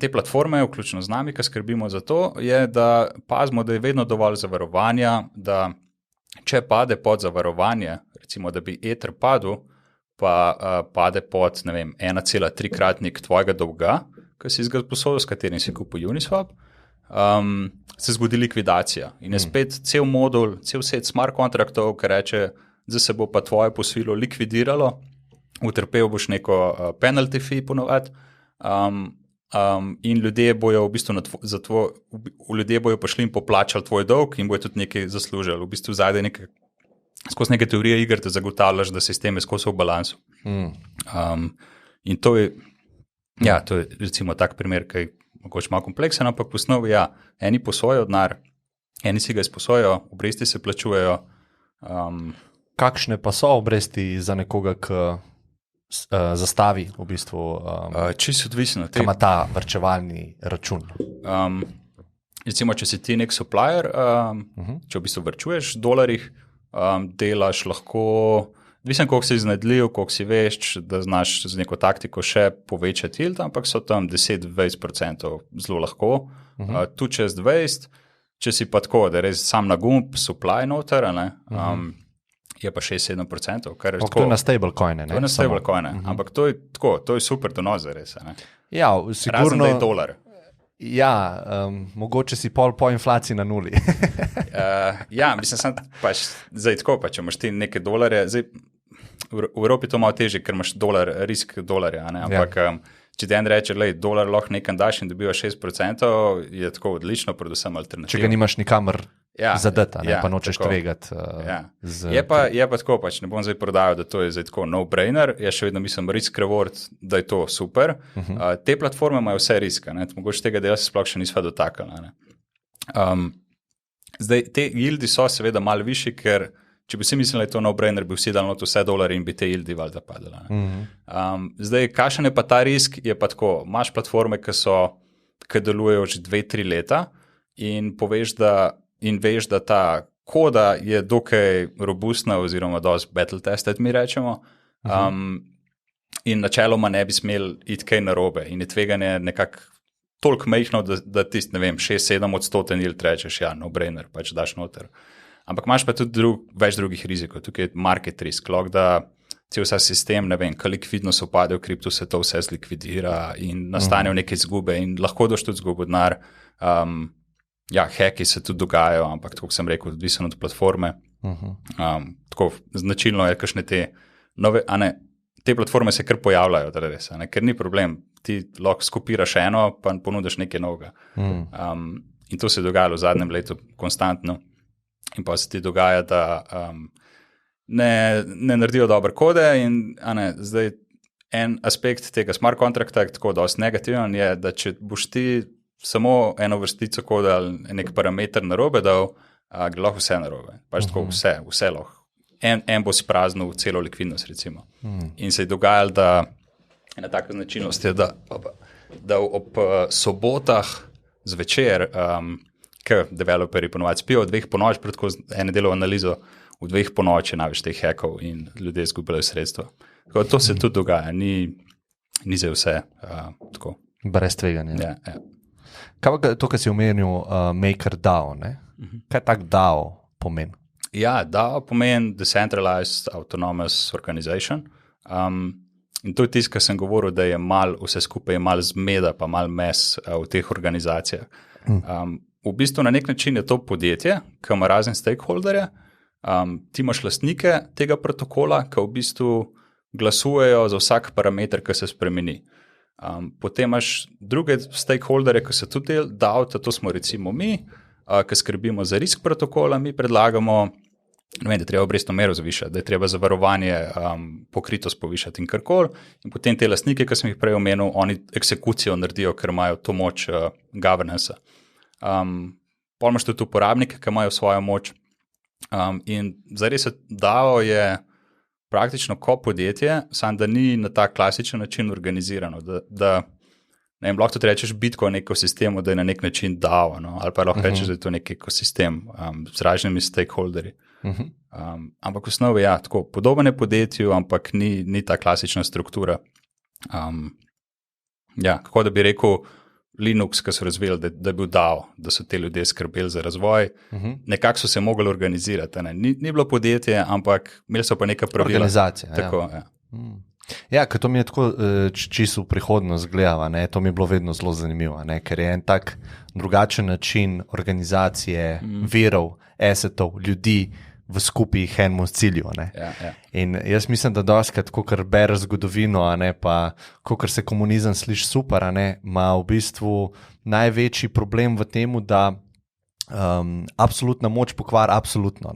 te platforme, vključno z nami, ki skrbimo za to, je, da pazimo, da je vedno dovolj zavarovanja, da če pade pod zavarovanje, recimo, da bi Ether padel, pa pade pod, ne vem, 1,3-kratnik tvojega dolga, ki si ga posodil, s katerim si kupil Uniswap, se zgodi likvidacija. In je spet cel modul, cel set smart kontraktov, ki reče, zdaj se bo pa tvoje posojilo likvidiralo, utrpel boš neko penalty fee ponovadi, in ljudje bojo v bistvu ljudje bojo prišli in poplačali tvoj dolg in bojo tudi nekaj zaslužili. V bistvu zajde skozi neke teorije igr te zagotavljaš, da sistem je skozi v balansu. In to je recimo tak primer, ki je mogoče malo kompleksen, ampak v osnovi eni posojajo denar, eni si ga izposojajo, obresti se plačujejo. Kakšne pa so obresti za nekoga, ki zastavi v bistvu, čisto odvisno. Ki ima ta varčevalni račun? Recimo, če si ti nek supplier, če v bistvu varčuješ v dolarjih, delaš lahko, odvisno koliko si iznajdljiv, koliko si veš, da znaš z neko taktiko še povečati yield, ampak so tam 10-20% zelo lahko, tu čez 20%, če si pa tako, da je res sam na gumb, supply noter, je pa 6-7%. To je na stablecoine. To je na stablecoine, ampak to je super donos, res. Ja, sigurno. Razen da je dolar. Ja, mogoče si po inflaciji na nuli. Mislim, pač, zdaj tako, če imaš ti neke dolarje, zdaj, v Evropi to malo težje, ker imaš risk dolarja, ampak če ti en reče, dolar lahko nekam daš in dobiva 6%, je tako odlično, predvsem alternativa. Če ga nimaš nikamor zadeta, pa nočeš tvegati. Je pa tako, pač ne bom zdaj prodajal, da to je zdaj tako no-brainer, jaz še vedno mislim risk reward, da je to super. Te platforme imajo vse riske, mogoče tega dela se sploh še nisva dotakali. Zdaj, te yieldi so seveda malo višji, ker če bi si mislili, da je to no-brainer, bi vsi dali not vse dolarje in bi te yieldi valjda padali. Zdaj, kakšen je pa ta risk, je pa tako, imaš platforme, ki delujejo že 2-3 leta in veš, da ta koda je dokaj robustna oziroma dosti battle tested, mi rečemo. In načeloma ne bi smel iti kaj narobe. In je tveganje nekako toliko majhno, da tisti, ne vem, 6-7% yield rečeš, ja, no-brainer, pač daš noter. Ampak imaš pa tudi več drugih rizikov. Tukaj je market risk, lahko da cel vsa sistem, ne vem, ko likvidnost upade v kriptu, se to vse zlikvidira in nastanejo neke izgube in lahko doš tudi izgubo denar. Ja, hacki se tudi dogajajo, ampak tako sem rekel, odvisen od platforme. Tako značilno je, kakšne te nove, te platforme se kar pojavljajo, res, ker ni problem. Ti lahko skopiraš eno, pa ponudiš nekaj novega. In to se je dogajalo v zadnjem letu konstantno. In pa se ti dogaja, da ne naredijo dobre kode in zdaj en aspekt tega smart contracta, tako dosti negativen, je, da če boš ti samo eno vrstico koda ali nek parameter narobe dal, gre lahko vse narobe. Pač tako vse lahko. En bo spraznil celo likvidnost, recimo. In se je dogajalo, da ena taka značilnost je, da ob sobotah zvečer, ko developerji ponovadi spijo, v 2 ponoči, predko ene delo analizo, v 2 ponoči največ teh hackov in ljudje izgubljajo sredstva. Tako, to se tudi dogaja, ni za vse tako. Brez tveganja. Ja. Kaj pa to, kar si omenil, MakerDAO, ne? Kaj tak DAO pomeni? Ja, DAO pomeni Decentralized Autonomous Organization. In to je tisto, kar sem govoril, da je vse skupaj malo zmeda, pa malo mes v teh organizacijah. V bistvu na nek način je to podjetje, ki ima razne stakeholderje, ti imaš lastnike tega protokola, ki v bistvu glasujejo za vsak parameter, ki se spremeni. Potem imaš druge stakeholderje, ki so tudi del DAO, to smo recimo mi, ki skrbimo za risk protokola, mi predlagamo, da je treba obrestno mero zvišati, da je treba zavarovanje pokritost povišati in karkoli. In potem te lastnike, ki sem jih prej omenil, oni eksekucijo naredijo, ker imajo to moč governance. Pol imaš tudi uporabnike, ki imajo svojo moč. In zares DAO je praktično ko podjetje, samo da ni na ta klasičen način organizirano, da ne vem, lahko tudi rečeš Bitcoin ekosistemu, da je na nek način DAO, no? Ali pa lahko rečeš, da je to nek ekosistem z raznimi stakeholderji. Ampak v osnovi ja, tako podoben je podjetju, ampak ni ta klasična struktura. Ja, kako da bi rekel Linux, ki so razvijali, da je bil DAO, da so te ljudje skrbeli za razvoj, nekako so se mogli organizirati. Ni bilo podjetje, ampak imeli so pa neka pravila. Organizacija, tako, ja. Ja, ker to mi je tako čisto v prihodnost gledava, to mi je bilo vedno zelo zanimivo, ker je en tak drugačen način organizacije, virov, assetov, ljudi v skupaj enemu cilju. Ja. In jaz mislim, da dostikrat, kakor bereš zgodovino, pa kakor se komunizem sliši super, ima v bistvu največji problem v tem, da absolutna moč pokvari absolutno.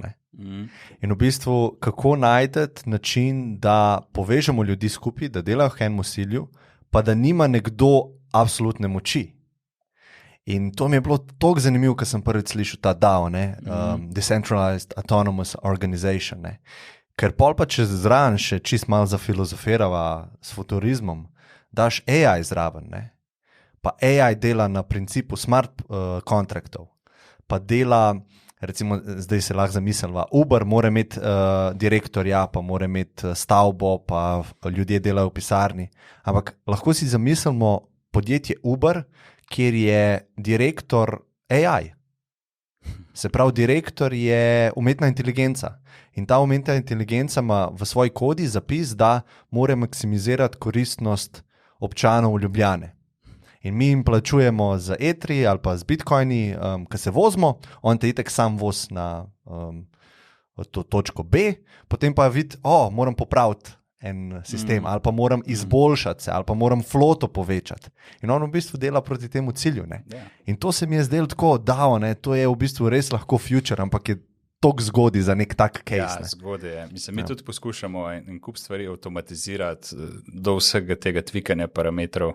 In v bistvu, kako najti način, da povežemo ljudi skupaj, da delajo v enem cilju, pa da nima nekdo absolutne moči. In to mi je bilo tako zanimivo, ko sem prvič slišal ta DAO, Decentralized Autonomous Organization. Ker pol pa če zraven še čist malo zafilozofirava s futurizmom, daš AI zraven, pa AI dela na principu smart kontraktov, pa dela, recimo zdaj se lahko zamislila, Uber mora imeti direktorja, pa mora imeti stavbo, pa ljudje delajo v pisarni, ampak lahko si zamislimo podjetje Uber, kjer je direktor AI. Se pravi, direktor je umetna inteligenca in ta umetna inteligenca ima v svoji kodi zapis, da mora maksimizirati koristnost občanov Ljubljane. In mi jim plačujemo z Etri ali pa z Bitcoini, ki se vozimo, on te itek sam voz na to točko B, potem pa vidi, moram popraviti en sistem, ali pa moram izboljšati se, ali pa moram floto povečati. In on v bistvu dela proti temu cilju. In to se mi je zdelo tako DAO, to je v bistvu res lahko future, ampak je toliko zgodaj za nek tak case. Ja, zgodaj je. Mislim, mi tudi poskušamo en kup stvari avtomatizirati do vsega tega tvikanja parametrov,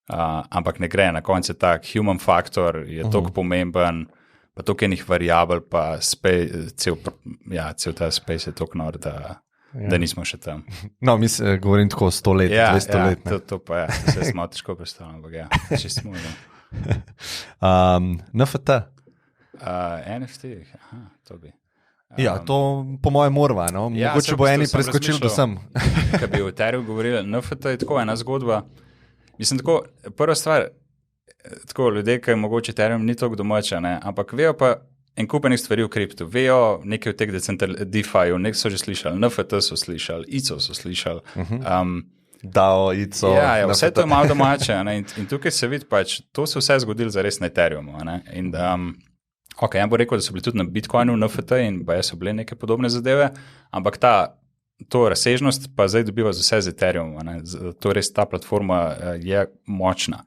ampak ne gre. Na koncu je tak human factor, je toliko pomemben, pa toliko enih variabel, pa cel ta space je toliko nor, da nismo še tam. No, mislim, govorim tako 100 let, 200 let. To pa je, se smo težko predstavljamo, ampak še smo. NFT? NFT, to bi. Ja, to po mojem morva, no? Mogoče bo eni preskočili do sem. Kaj bi o Ethereum govorili, NFT je tako ena zgodba. Mislim, tako, prva stvar, tako ljudje, ki je mogoče Ethereum ni toliko domača, ne? Ampak vejo pa en kupenih stvari v kriptu, vejo nekaj od teh DeFi-ov, nek so že slišali, NFT so slišali, ICO so slišali. DAO, ICO. Ja, vse to je malo domače, ne? In tukaj se vidi pač, to se vse zgodilo zares na Ethereumu, ne? In ok, ja bo rekel, da so bili tudi na Bitcoinu, NFT in baje so bile neke podobne zadeve, ampak to razsežnost pa zdaj dobiva z vse z Ethereumom, ne? To res ta platforma je močna.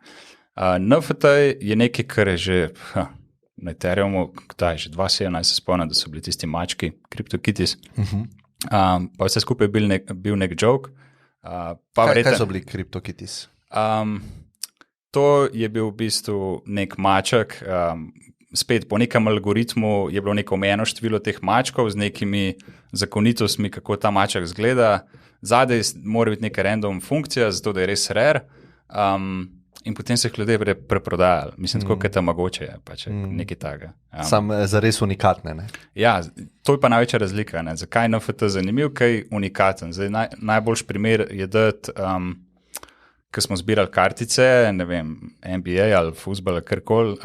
NFT je nekaj, kar je že na Ethereumu, kdaj že 2017 se spomnim, da so bili tisti mački, CryptoKitties, pa vse skupaj je bil nek joke. Kaj so bili CryptoKitties? To je bil v bistvu nek maček, spet po nekem algoritmu je bilo neko omejeno število teh mačkov z nekimi zakonitostmi, kako ta maček zgleda. Zadaj mora biti neka random funkcija, zato da je res rare. In potem se jih ljudje preprodajali. Mislim, tako je tam mogoče, pač nekaj takega. Sam zares unikatne, ne? Ja, to je pa največja razlika, ne? Zakaj je NFT zanimiv, kaj je unikaten. Zdaj, najboljši primer je dati, ko smo zbirali kartice, ne vem, NBA ali fuzbal ali karkoli,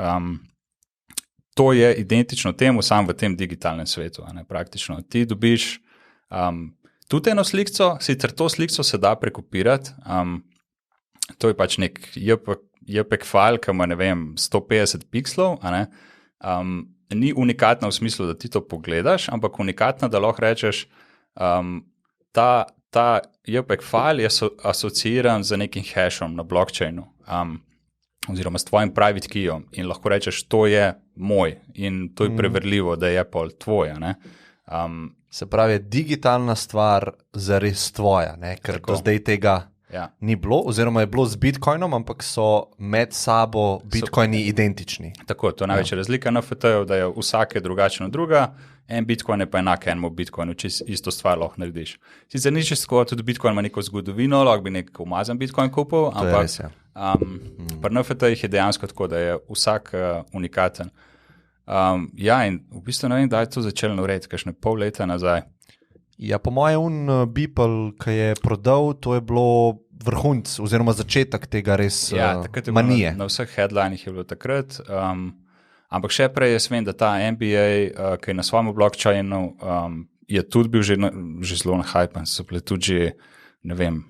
to je identično temu, sam v tem digitalnem svetu, ne, praktično. Ti dobiš tudi eno slikco, sicer to slikco se da prekopirati, to je pač nek JPEG file, ki ima, ne vem, 150 pikslov, a ne, ni unikatna v smislu, da ti to pogledaš, ampak unikatna, da lahko rečeš, ta JPEG file je asociiran z nekim hashom na blockchainu, oziroma s tvojim private keyom in lahko rečeš, to je moj in to je preverljivo, da je pol tvoja. Ne? Se pravi, digitalna stvar zares tvoja, ne? Ker do zdaj tega ni bilo, oziroma je bilo z Bitcoinom, ampak so med sabo Bitcoini identični. Tako, to je največja razlika na NFT-ju, da je vsake drugačno druga, en Bitcoin je pa enak enemu Bitcoinu, če isto stvar lahko narediš. Sicer ni čisto, tudi Bitcoin ima neko zgodovino, lahko bi nek umazan Bitcoin kupil, ampak res, ja. Pri NFT-jih je dejansko tako, da je vsak unikaten. Ja, in v bistvu ne vem, da je to začelo narediti, kakšne pol leta nazaj. Ja, po mojem Beeple, ki je prodal, to je bilo vrhunc, oziroma začetek tega res manije. Na vseh headlinih je bilo takrat, ampak še prej jaz vem, da ta NBA, ki je na svojem blockchainu, je tudi bil že zelo nahypan, so bili tudi že, ne vem,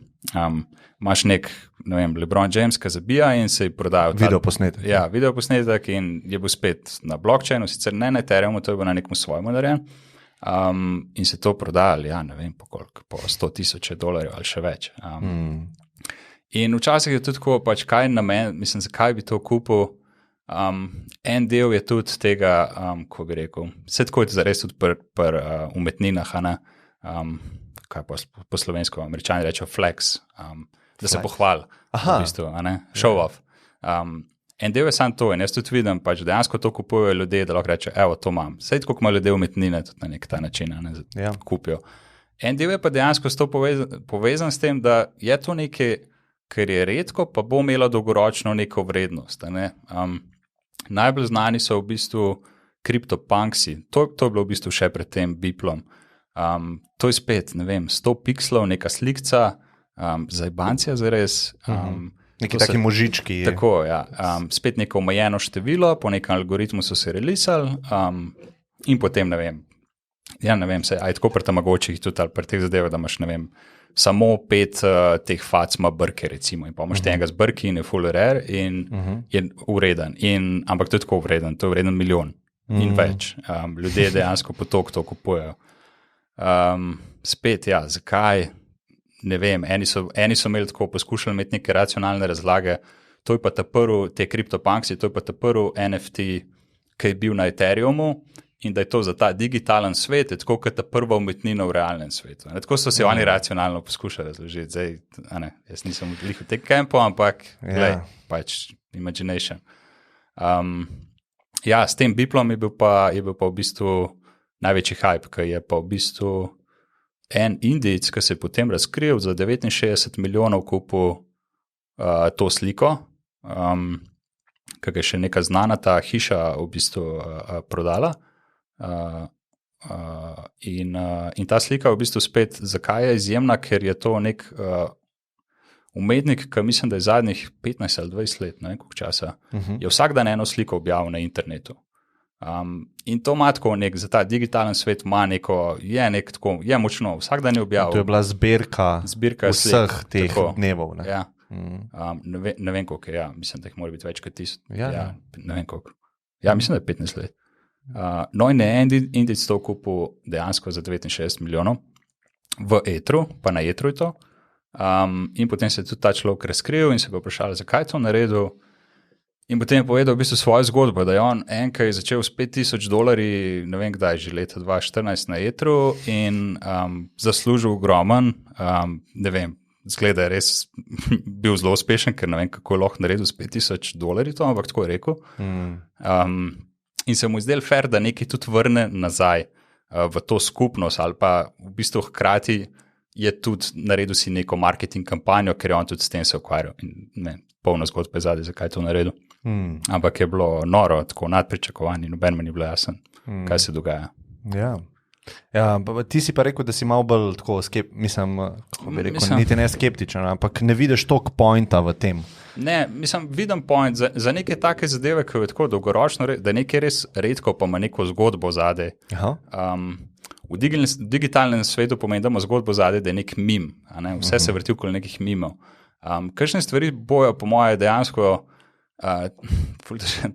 imaš ne vem, LeBron James, ki zabija in se je prodajal. Videoposnetek. Ja, videoposnetek in je bil spet na blockchainu, sicer ne na Ethereumu, to je bil na nekom svojemu narejen. In se to prodajali, ja, ne vem, po $100,000 ali še več. In včasih je tudi tako, pač kaj namen, mislim, zakaj bi to kupil. En del je tudi tega, ko bi rekel, vse tako je zares tudi pri umetninah, kaj po slovensko, Američani rečejo flex, da se pohvali, v bistvu, show off. En del je sam to in jaz tudi vidim, pač dejansko to kupujejo ljudje, da lahko reče, evo, to imam. Sej tako ima ljudje umetnine tudi na nek ta način, kupijo. En del je pa dejansko s to povezan s tem, da je to nekaj, kar je redko, pa bo imelo dolgoročno neko vrednost. Najbolj znani so v bistvu CryptoPunksi. To je bilo v bistvu še pred tem Beeplom. To je spet, ne vem, 100 pikslov, neka slikca, zajbancija zares, neki taki možički. Tako, ja. Spet neko omejeno število, po nekem algoritmu so se releasali in potem, ne vem, aj tako pri tamagočih tudi ali pri teh zadevah, da imaš, ne vem, samo 5 teh fac ima brke, recimo, in pa imaš tega z brki in je full rare in je ureden. Ampak to je tako ureden, to je ureden milijon in več. Ljudje dejansko potok to kupujejo. Spet, ja, zakaj? Ne vem, eni so imeli tako, poskušali imeti neke racionalne razlage, to je pa ta prvi, te CryptoPunksi, to je pa ta prvi NFT, ki je bil na Ethereumu in da je to za ta digitalen svet, je tako kot ta prva umetnina v realnem svetu. Tako so se oni racionalno poskušali razložiti. Zdaj, jaz nisem v tem kampu, ampak glej, pač imagination. Ja, s tem Beeplom je bil pa v bistvu največji hype, ki je pa v bistvu en Indijec, ki se je potem razkril za 69 milijonov kupil to sliko, ki je še neka znana ta hiša v bistvu prodala. In ta slika v bistvu spet, zakaj je izjemna, ker je to nek umetnik, ki mislim, da je zadnjih 15 ali 20 let, ne vem koliko časa, je vsak dan eno sliko objavil na internetu. In to ima tako za ta digitalen svet ima neko, je močno, vsak dan je objavil. To je bila zbirka vseh slik, teh tako, dnevov. Ne? Ja. Ne vem koliko je, mislim, da jih mora biti več kot 1000. Ja. Ne vem koliko. Ja, mislim, da je 15 let. No in je Indic to kupil dejansko za 69 milijonov v etru, pa na etru je to. In potem se je tudi ta človek razkril in se ga vprašal, zakaj je to naredil. In potem je povedal v bistvu svojo zgodbo, da je on enkaj začel s $5000, ne vem kdaj, že leta 2014 na etru in zaslužil ogromen, ne vem, zgleda je res bil zelo uspešen, ker ne vem, kako je lahko naredil s $5000 to, ampak tako je rekel. In se mu zdel fair, da nekaj tudi vrne nazaj v to skupnost ali pa v bistvu hkrati je tudi naredil si neko marketing kampanjo, ker je on tudi s tem se ukvarjal. In ne, polno zgodbe zadaj, zakaj je to naredil. Ampak je bilo noro, tako nadpričakovanje, noben mi ni bilo jasen, kaj se dogaja. Ja, ti si pa rekel, da si malo bolj tako niti ne skeptičen, ampak ne vidiš toliko pointa v tem. Ne, vidim point za neke take zadeve, ki je tako dolgoročno, da nekaj res redko pa ima neko zgodbo zadaj. V digitalnem svetu pomeni, da ima zgodbo zadaj, da je nek mim, vse se vrti okoli nekih mimov. Kakšne stvari bojo, po moje, dejansko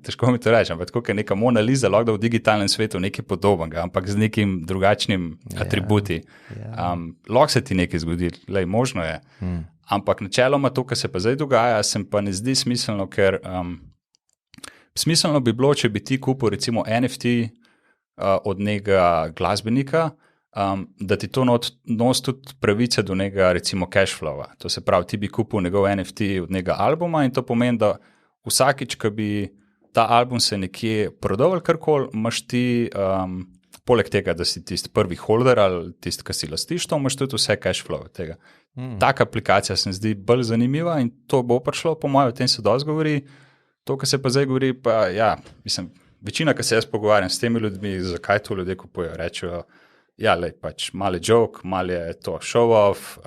težko mi to reči, ampak tako je neka Mona Lisa, lahko da v digitalnem svetu nekaj podobnega, ampak z nekim drugačnim atributi. Lahko se ti nekaj zgodi, možno je. Ampak načeloma to, kar se pa zdaj dogaja, se pa ne zdi smiselno, ker smiselno bi bilo, če bi ti kupil recimo NFT od nekega glasbenika, da ti to nos tudi pravice do nekega recimo cashflowa. To se pravi, ti bi kupil njegov NFT od nekega albuma in to pomeni, da vsakič, ko bi ta album se nekje prodal ali karkoli, imaš ti, poleg tega, da si tisti prvi holder ali tisti, ki si lastiš, to imaš tudi vse cashflow od tega. Taka aplikacija se mi zdi bolj zanimiva in to bo prišlo, po mojem, o tem se dosti govori. To, kar se pa zdaj govori, pa ja, večina, ki se jaz pogovarjam s temi ljudmi, zakaj to ljudje kupujejo, rečejo, ja, pač malo je joke, malo je to show off,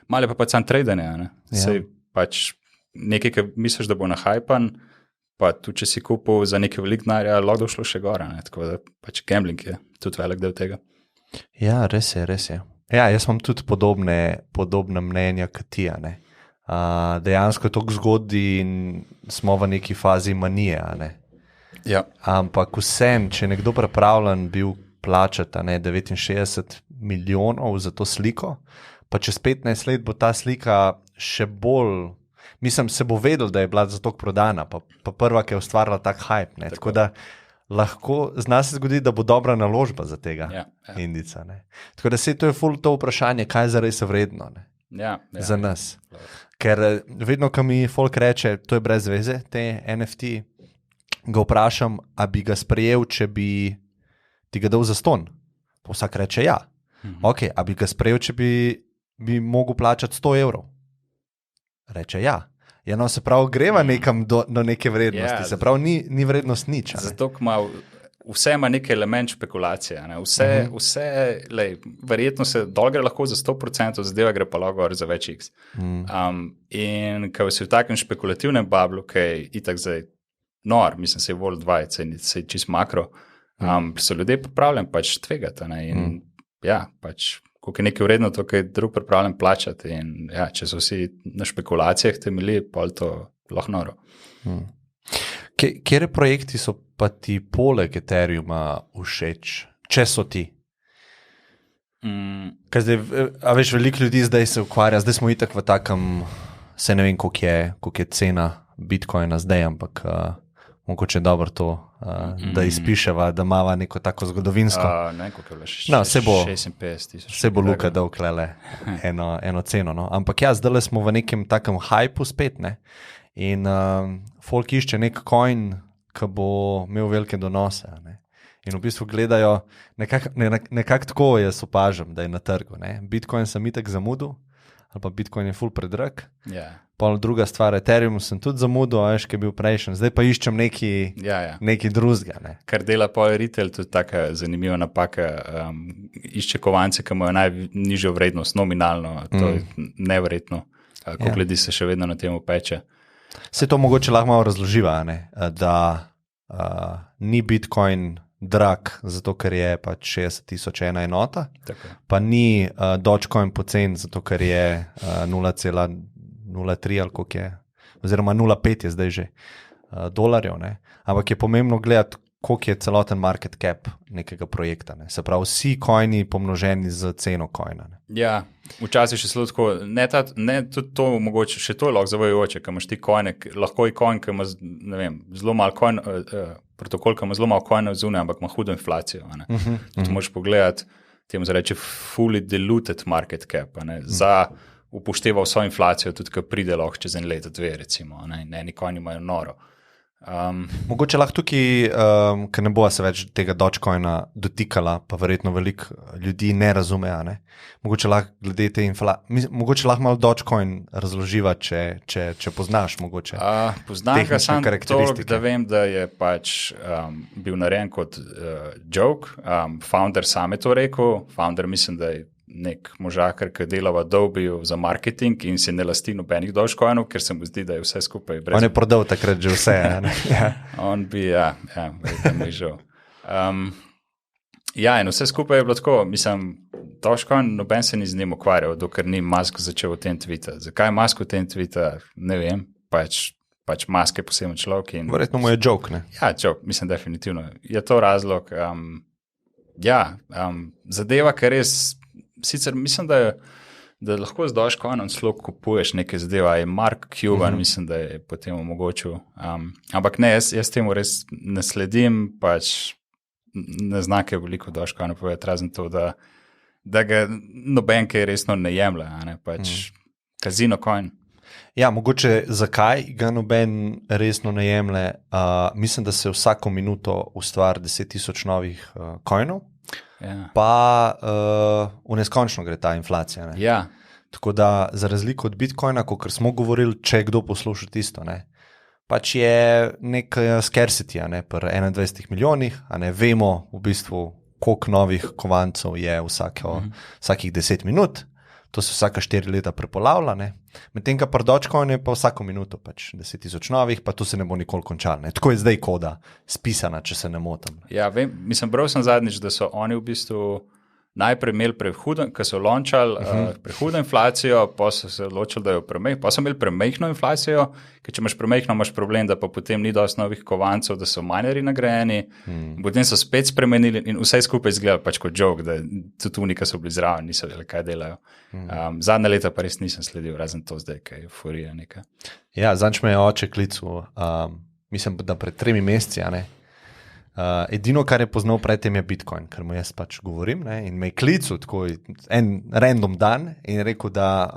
malo je pa sam tradanje, Sej pač nekaj, ki misliš, da bo nahajpan, pa tudi, če si kupil za nekaj velik denarja, lahko šlo še gora, tako da pač gambling je tudi velik del tega. Ja, res je. Ja, jaz imam tudi podobna mnenja kot ti, dejansko je toliko zgodbi in smo v neki fazi manije, Ja. Ampak vsem, če je nekdo pripravljen bil plačati 69 milijonov za to sliko, pa čez 15 let bo ta slika še bolj, se bo vedel, da je bila za to prodana, pa prva, ki je ustvarila tak hype, tako da lahko zna se zgodi, da bo dobra naložba za tega Indica. Tako da to je ful to vprašanje, kaj je zares vredno za nas. Ker vedno, ko mi folk reče, to je brez veze, te NFT, ga vprašam, a bi ga sprejel, če bi ti ga dal zastonj. Pa vsak reče ja. Ok, a bi ga sprejel, če bi mogel plačati 100 evrov? Reče ja. Ja, no, se pravi, greva nekam do neke vrednosti, se pravi, ni vrednost nič. Zato, vse ima nek element špekulacije, vse, verjetno se dol gre lahko za 100%, zadeva gre pa lahko za več x. In ko si v takem špekulativnem bablu, ki je itak zdaj nor, se je World Wide, se je čist makro, so ljudje pripravljeni pač tvegati, in ja, pač koliko je nekaj vredno, to, kaj je drug pripravljen plačati. In ja, če so vsi na špekulacijah temelji, pa je to lahko noro. Kjere projekti so pa ti poleg Ethereuma všeč, če so ti? Kaj zdaj, a veš, veliko ljudi zdaj se ukvarja, zdaj smo itak v takem, se ne vem, koliko je cena Bitcoina zdaj, ampak mogoče je dobro to, da izpiševa, da mava neko tako zgodovinsko. Ne, koliko je bilo, 56 000. Vse bo Luka dal klele eno ceno. No? Ampak ja, zdaj smo v nekem takem hypu spet, in folk išče nek coin, ki bo imel velike donose. In v bistvu gledajo, nekako tako jaz opažam, da je na trgu. Bitcoin sem itak zamudil, ali pa Bitcoin je ful predrag. Ja. Pol druga stvar, Ethereum sem tudi zamudil, veš, ki je bil prejšnji, zdaj pa iščem neki drugega. Ne. Kar dela pol retail, tudi taka zanimiva napaka, išče kovance, ki imajo najnižjo vrednost, nominalno, to je neverjetno, koliko ljudi se še vedno na tem peče. Se to mogoče lahko malo razloživa, ne? Da ni Bitcoin drag, zato ker je pač 60,000 ena enota, Tako. pa ni Dogecoin pocen, zato ker je 0,03 ali koliko je, oziroma 0,5 je zdaj že dolarjev, ne? Ampak je pomembno gledati, koliko je celoten market cap nekega projekta. Ne? Se pravi, vsi coini pomnoženi z ceno coina. Ne? Ja, včasih še zelo tako, ne tudi to mogoče, še to je lahko zavajajoče, ker imaš ti coine, lahko je coin, ki ima, ne vem, zelo malo coin, protokol, ki ima zelo malo coinov zunaj, ampak ima hudo inflacijo. To moraš pogledati, temu se reče fully diluted market cap, za upošteva vso inflacijo, tudi ko pride lahko čez en leto, dve recimo, ne eni coini imajo noro. Mogoče lahko tukaj, ker ne bo se več tega Dogecoina dotikala, pa verjetno veliko ljudi ne razume, ne? Mogoče lahko glede te mogoče lahko malo Dogecoin razloživa, če poznaš mogoče. Poznam ga sam toliko, da vem, da je pač bil narejen kot joke, founder sam je to rekel, founder mislim, da je nek možakar, ki dela v Adobeju za marketing in se ne lasti nobenih Dogecoinov, ker se mu zdi, da je vse skupaj brez... On je prodal takrat že vse, ne? On bi, verjetno mi je žal. In vse skupaj je bilo tako, mislim, Dogecoin noben se ni z njim ukvarjal, dokler ni Musk začel o tem tweeta. Zakaj Musk o tem tweeta, ne vem, pač Musk je poseben človek. Verjetno mu je joke, ne? Ja, joke, mislim, definitivno. Je to razlog, zadeva, ker res sicer mislim, da lahko z Dogecoinom celo kupuješ neke zadeva, je Mark Cuban, mislim, da je potem omogočil. Ampak ne, jaz temu res ne sledim, pač ne znam, kaj je veliko Dogecoina povedati, razen to, da ga noben kaj resno ne jemlje, pač casino coin. Ja, mogoče zakaj ga noben resno ne jemlje, mislim, da se vsako minuto ustvari 10,000 novih coinov. Ja. Pa v neskončno gre ta inflacija. Ne? Ja. Tako da za razliko od Bitcoina, kot smo govorili, če kdo posluša tisto, ne? Pač je nek scarcity, pri 21 milijonih, vemo v bistvu, koliko novih kovancov je vsakih 10 minut, to se vsaka 4 leta prepolavlja, medtem ka pri Dogecoinu je pa vsako minuto pač 10,000 novih, pa to se ne bo nikoli končalo. Tako je zdaj koda spisana, če se ne motim. Ja, vem, mislim, bral sem zadnjič, da so oni v bistvu najprej imeli ko so launchali prehudo inflacijo, pa so se odločili, da jo pa so imeli premejhno inflacijo, ker če imaš premejhno, imaš problem, da pa potem ni dosti novih kovancev, da so minerji nagrajeni, potem so spet spremenili in vse skupaj izgledalo pač kot joke, da tudi oni, ki so bili zraven, niso vedeli, kaj delajo. Zadnja leta pa res nisem sledil, razen to zdaj, kaj je euforija neka. Ja, zadnjič me je oče klical, mislim, da pred 3 meseci, edino, kar je poznal predtem, je Bitcoin, ker mu jaz pač govorim, in me je klical tako en random dan in rekel, da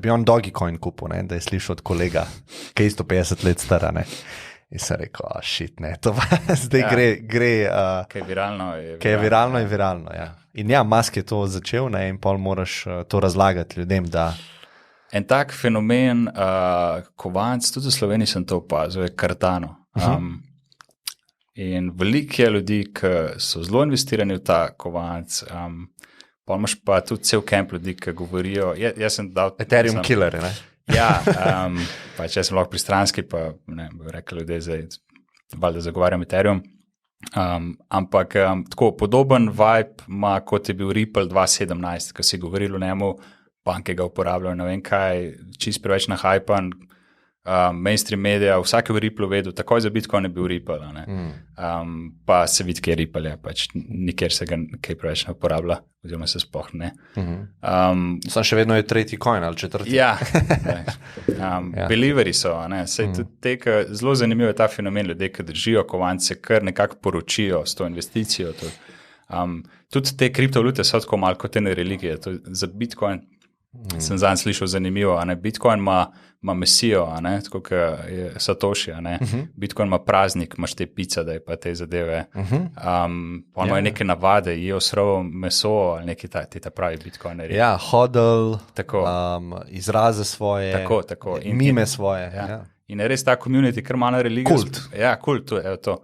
bi on Dogecoin kupil, da je slišal od kolega, ki je isto 50 let stara, in sem rekel, shit, to pa zdaj gre kaj je viralno, je viralno, ja. In ja, Musk je to začel, in pol moraš to razlagati ljudem, da... En tak fenomen kovanc, tudi v Sloveniji sem to opazil, je Cardano. In veliko je ljudi, ki so zelo investirani v ta kovanc, pa imaš pa tudi cel kamp ljudi, ki govorijo, jaz sem dal... Ethereum killer, ne? Ja, pač jaz sem lahko pristranski, pa ne, bi rekel ljudje zdaj, valjda zagovarjam Ethereum, ampak tako podoben vibe ima, kot je bil Ripple 2017, ko si govoril o njemu, banke ga uporabljajo, ne vem kaj, čist preveč nahajpan, mainstream medija, vsak je v Ripple vedel, takoj za Bitcoin je bil Ripple, pa se vidi, kaj je Ripple, ja, nikjer se ga kaj preveč ne uporablja, oziroma se sploh ne. Sam še vedno je tretji coin ali četrti. Ja, believeri so, sej tudi zelo zanimivo je ta fenomen ljudje, ki držijo kovance, kar nekako poročijo s to investicijo. Tudi te kriptovalute so tako malo kot ene religije, to za Bitcoin Sem zanj slišal zanimivo, Bitcoin ima mesijo, tako kot je Satoshi, Bitcoin ima praznik, imaš te pice, da je pa te zadeve. On ima neke navade, jejo srovo meso ali neki ta pravi Bitcoineri. Ja, hodl, izraze svoje, tako. mime svoje. Ja. In je res ta community, kar malo religija. Kult. Ja, kult, evo to.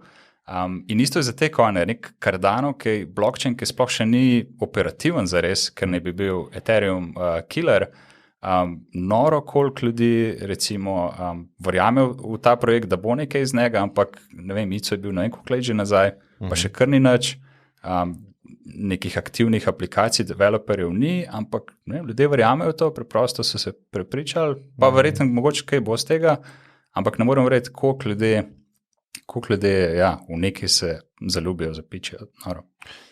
In isto je za te coine, nek Cardano, ki je blockchain, ki sploh še ni operativen za res, ker ne bi bil Ethereum killer. Noro koliko ljudi recimo verjame v ta projekt, da bo nekaj iz njega, ampak ne vem, Ico je bil na koliko let že nazaj, pa še kar ni nič. Nekih aktivnih aplikacij, developerjev ni, ampak ljudje verjamejo v to, preprosto so se prepričali, pa verjetno mogoče kaj bo z tega, ampak ne morem verjeti, koliko ljudje v nekaj se zaljubijo, zapičijo.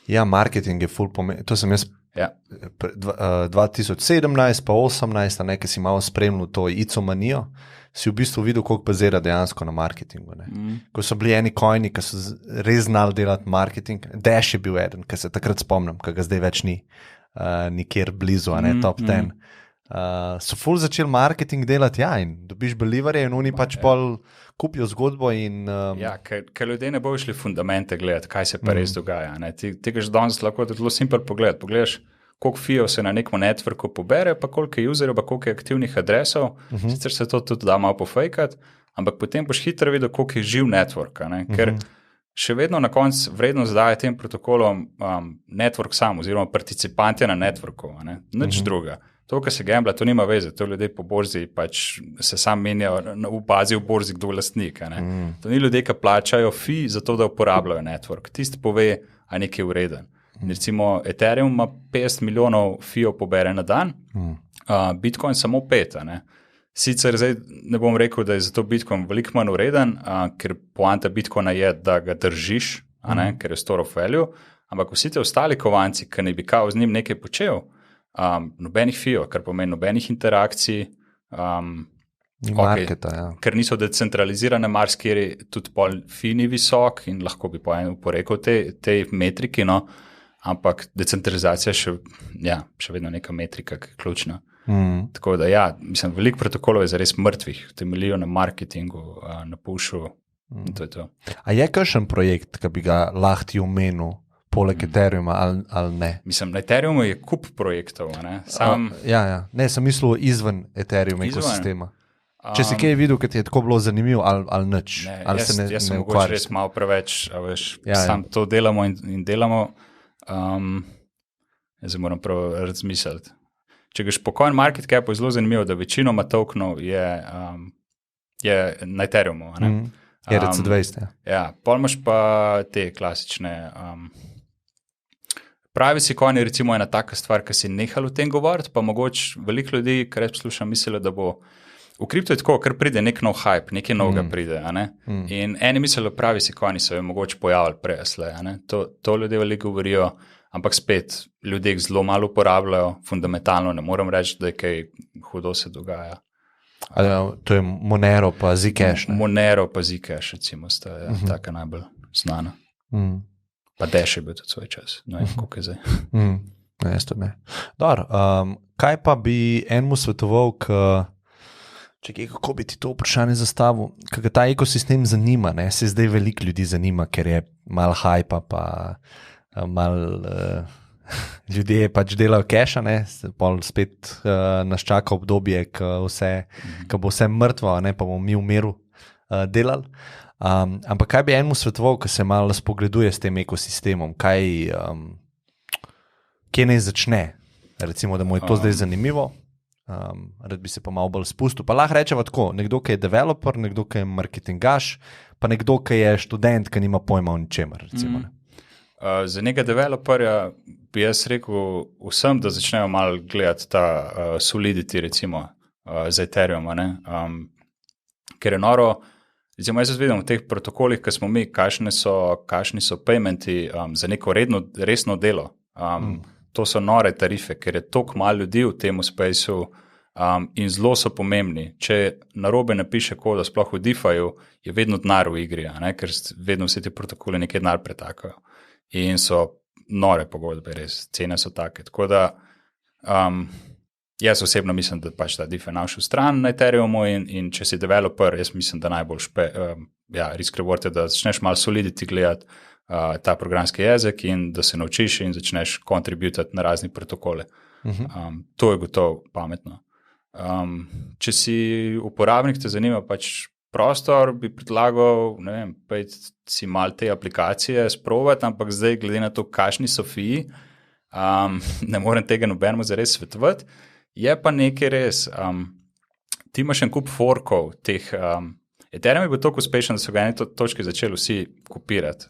Ja, marketing je ful pomemben. To sem jaz 2017 pa 2018, ki si malo spremljal to icomanijo, si v bistvu videl, koliko bazira dejansko na marketingu. Ko so bili eni coini, ki so res znali delati marketing, Dash je bil eden, ki se takrat spomnim, ki ga zdaj več ni nikjer blizu, top 10. So ful začeli marketing delati, in dobiš believerje in oni pač pol kupijo zgodbo in... ker ljudje ne bojo šli fundamente gledati, kaj se pa res dogaja. Tega že danes lahko zelo simpel pogled. Pogledaš, koliko fijev se na nekom networku pobere, pa koliko je userjev, pa koliko je aktivnih adresov, sicer se to tudi da malo pofejkati, ampak potem boš hitro videl, koliko je živ network, ker še vedno na koncu vrednost daje tem protokolom network sam, oziroma participanti na networku, nič druga. To, kar se gambla, to nima veze, to ljudje po borzi pač se sam menjajo v bazi v borzi, kdo je lastnik. To ni ljudje, ki plačajo fee za to, da uporabljajo network. Tisti pove, a nekaj ureden. Recimo Ethereum ima 50 milijonov fijev pobere na dan, Bitcoin samo 5. Sicer zdaj ne bom rekel, da je zato Bitcoin veliko manj ureden, ker poanta Bitcoina je, da ga držiš, ker je store of value, ampak vsi te ostali kovanci, ki ne bi kao z njim nekaj počel, nobenih fijev, kar pomeni nobenih interakcij, ker niso decentralizirane, marsikeri tudi pol fee ni visok in lahko bi porekel tej metriki, ampak decentralizacija še vedno neka metrika, ki je ključna. Tako da mislim, veliko protokolov je zares mrtvih, temeljijo na marketingu, na pushu in to je to. A je kakšen projekt, ki bi ga lahko ti omenil, poleg Ethereuma ali ne? Mislim, na Ethereumu je kup projektov, Ne, sem mislil izven Ethereuma ekosistema. Če si kaj videl, ker ti je tako bilo zanimivo ali nič? Jaz sem mogoče res malo preveč, sam to delamo in delamo. Zdaj moram prav razmisliti. Če greš po CoinMarketCapu, je zelo zanimivo, da večinoma tokenov je na Ethereumu. ERC20. Pol imaš pa te klasične... Privacy coin je recimo ena taka stvar, ki si nehal o tem govoriti, pa mogoče veliko ljudi, kar jaz poslušam, mislijo, da bo v kripto je tako, ker pride nek nov hype, nekaj novega pride, in eni mislijo, privacy coini so jo mogoče pojavili prej, to ljudje veliko govorijo, ampak spet ljudje zelo malo uporabljajo, fundamentalno ne moram reči, da je kaj hudo se dogaja. To je Monero pa Zcash. Monero pa Zcash, recimo, sta taka najbolj znana. Pa Dash je bil tudi svoj čas. No, koliko je zdaj. Jaz to ne. Kaj pa bi enemu svetoval, kako bi ti to vprašanje zastavil, kaj ta ekosistem zanima, se zdaj veliko ljudi zanima, ker je malo hypa, pa malo ljudje pač delajo keša, pol spet nas čaka obdobje, ko bo vse mrtvo, pa bomo mi v miru delali. Ampak kaj bi enemu svetoval, ki se malo spogleduje s tem ekosistemom, kje naj začne? Recimo, da mu je to zdaj zanimivo, rad bi se pa malo bolj spustil. Pa lahko rečeva tako, nekdo, ki je developer, nekdo, ki je marketingaš, pa nekdo, ki je študent, ki nima pojma o ničemer. Za nekega developerja bi jaz rekel vsem, da začnejo malo gledati ta Solidity, recimo, za Ethereum, ker je noro. Recimo, jaz vidim v teh protokolih, ki smo mi, kakšni so paymenti za neko resno delo. To so nore tarife, ker je toliko malo ljudi v tem spaceu in zelo so pomembni. Če narobe napiše kodo, sploh v DeFi-ju, je vedno denar v igri, ker vedno vse te protokole nekaj denar pretakajo. In so nore pogodbe, res, cene so take. Tako da Jaz osebno mislim, da pač ta diff je našel stran na Ethereumu in če si developer, jaz mislim, da najbolj risk reward je, da začneš malo solidity gledati ta programski jezik in da se naučiš in začneš kontributati na razni protokole. To je gotovo pametno. Če si uporabnik, te zanima pač prostor, bi predlagal, ne vem, pojdi si malo te aplikacije sprovati, ampak zdaj glede na to, kakšni so fiji, ne morem tega nobenemu zares svetovati. Je pa nekaj res, ti imaš en kup forkov teh, Ethereum je bil toliko uspešen, da so ga eni točki začeli vsi kopirati.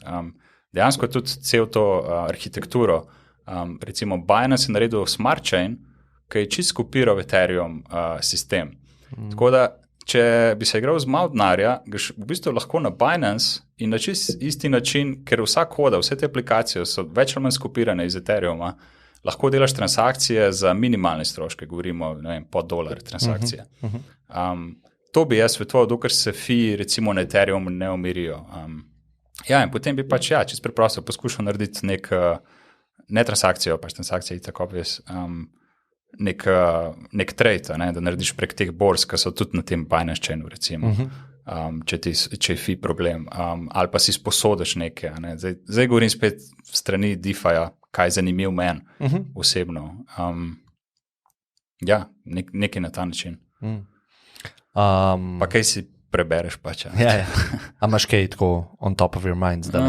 Dejansko je tudi cel to arhitekturo, recimo Binance je naredil Smart Chain, ki je čisto kopiral Ethereum sistem. Tako da, če bi se igral z malo denarja, greš v bistvu lahko na Binance in na čist isti način, ker vsa koda, vse te aplikacije so več ali manj skopirane iz Ethereuma, lahko delaš transakcije za minimalne stroške, govorimo, ne vem, po $1 transakcije. To bi jaz svetoval, dokler se fiji recimo na Ethereumu ne umirijo. In potem bi pač, čisto preprosto poskušal narediti ne transakcijo, pač transakcije tako obvious, nek trade, da narediš prek teh borz, ki so tudi na tem Binance Chainu, recimo, če je fee problem, ali pa si sposodiš nekaj. Zdaj govorim spet strani DeFi-ja, kaj je zanimiv meni osebno. Nekaj na ta način. Pa kaj si prebereš pač. A imaš kaj tako on top of your mind zdaj?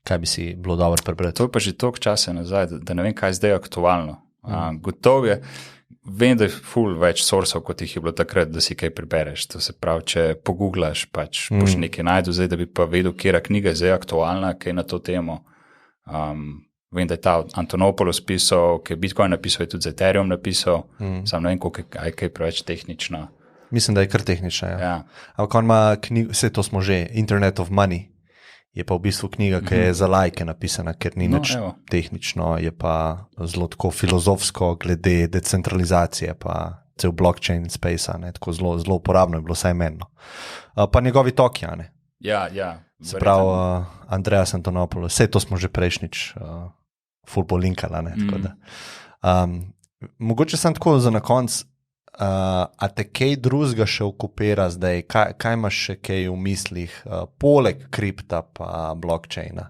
Kaj bi si bilo dobro prebrati? To je pa že toliko časa nazaj, da ne vem, kaj je zdaj aktualno. Gotovo je, vem, da je ful več sourceov, kot jih je bilo takrat, da si kaj prebereš. To se pravi, če pogooglaš, pač boš nekaj najdel zdaj, da bi pa vedel, kjera knjiga je zdaj aktualna, kaj na to temo. Vem, da je ta Antonopoulos pisal, ki je Bitcoin napisal, je tudi za Ethereum napisal, sam ne vem, koliko je kaj preveč tehnično. Mislim, da je kar tehnična, ja. Ampak on ima knjigo, vse to smo že, Internet of Money, je pa v bistvu knjiga, ki je za lajke napisana, ker ni nič tehnično, je pa zelo tako filozofsko glede decentralizacije, pa cel blockchain space, tako zelo uporabno je bilo vsaj menno. Pa njegovi toki, ne? Ja. Se pravi, Andreas Antonopoulos, vse to smo že prejšnjič ful polinkala, ne, tako da. Mogoče sem tako za na konc, a te kaj drugega še okupira zdaj, kaj imaš še kaj v mislih, poleg kripta pa blockchaina,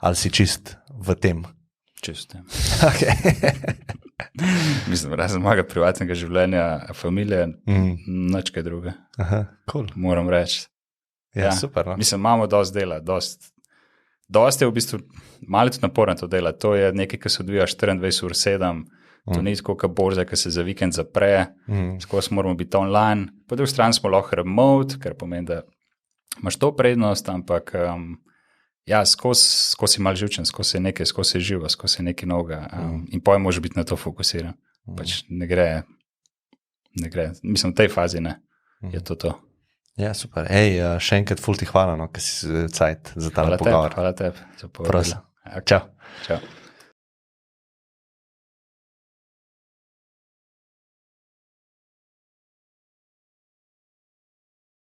ali si čist v tem? Čist, ja. Okay. Mislim, razen mojega privatnega življenja, familije, nič kaj druge. Cool. Moram reči. Ja, super, no? Mislim, imamo dosti dela, dosti je v bistvu, malo tudi naporno to dela, to je nekaj, ki se odvija 24/7, to ni tako, kot borza, ki se za vikend zapre, skozi moramo biti online, po drugi strani smo lahko remote, kar pomeni, da imaš to prednost, ampak skozi malo živčen, skozi nekaj, skozi živo, skozi nekaj novega in pojem može biti na to fokusiran. Pač ne gre, mislim, v tej fazi ne, je to. Ja, super. Še enkrat ful ti hvala, ker si cajt za ta pogovor. Hvala tebi. Prosim. Čau.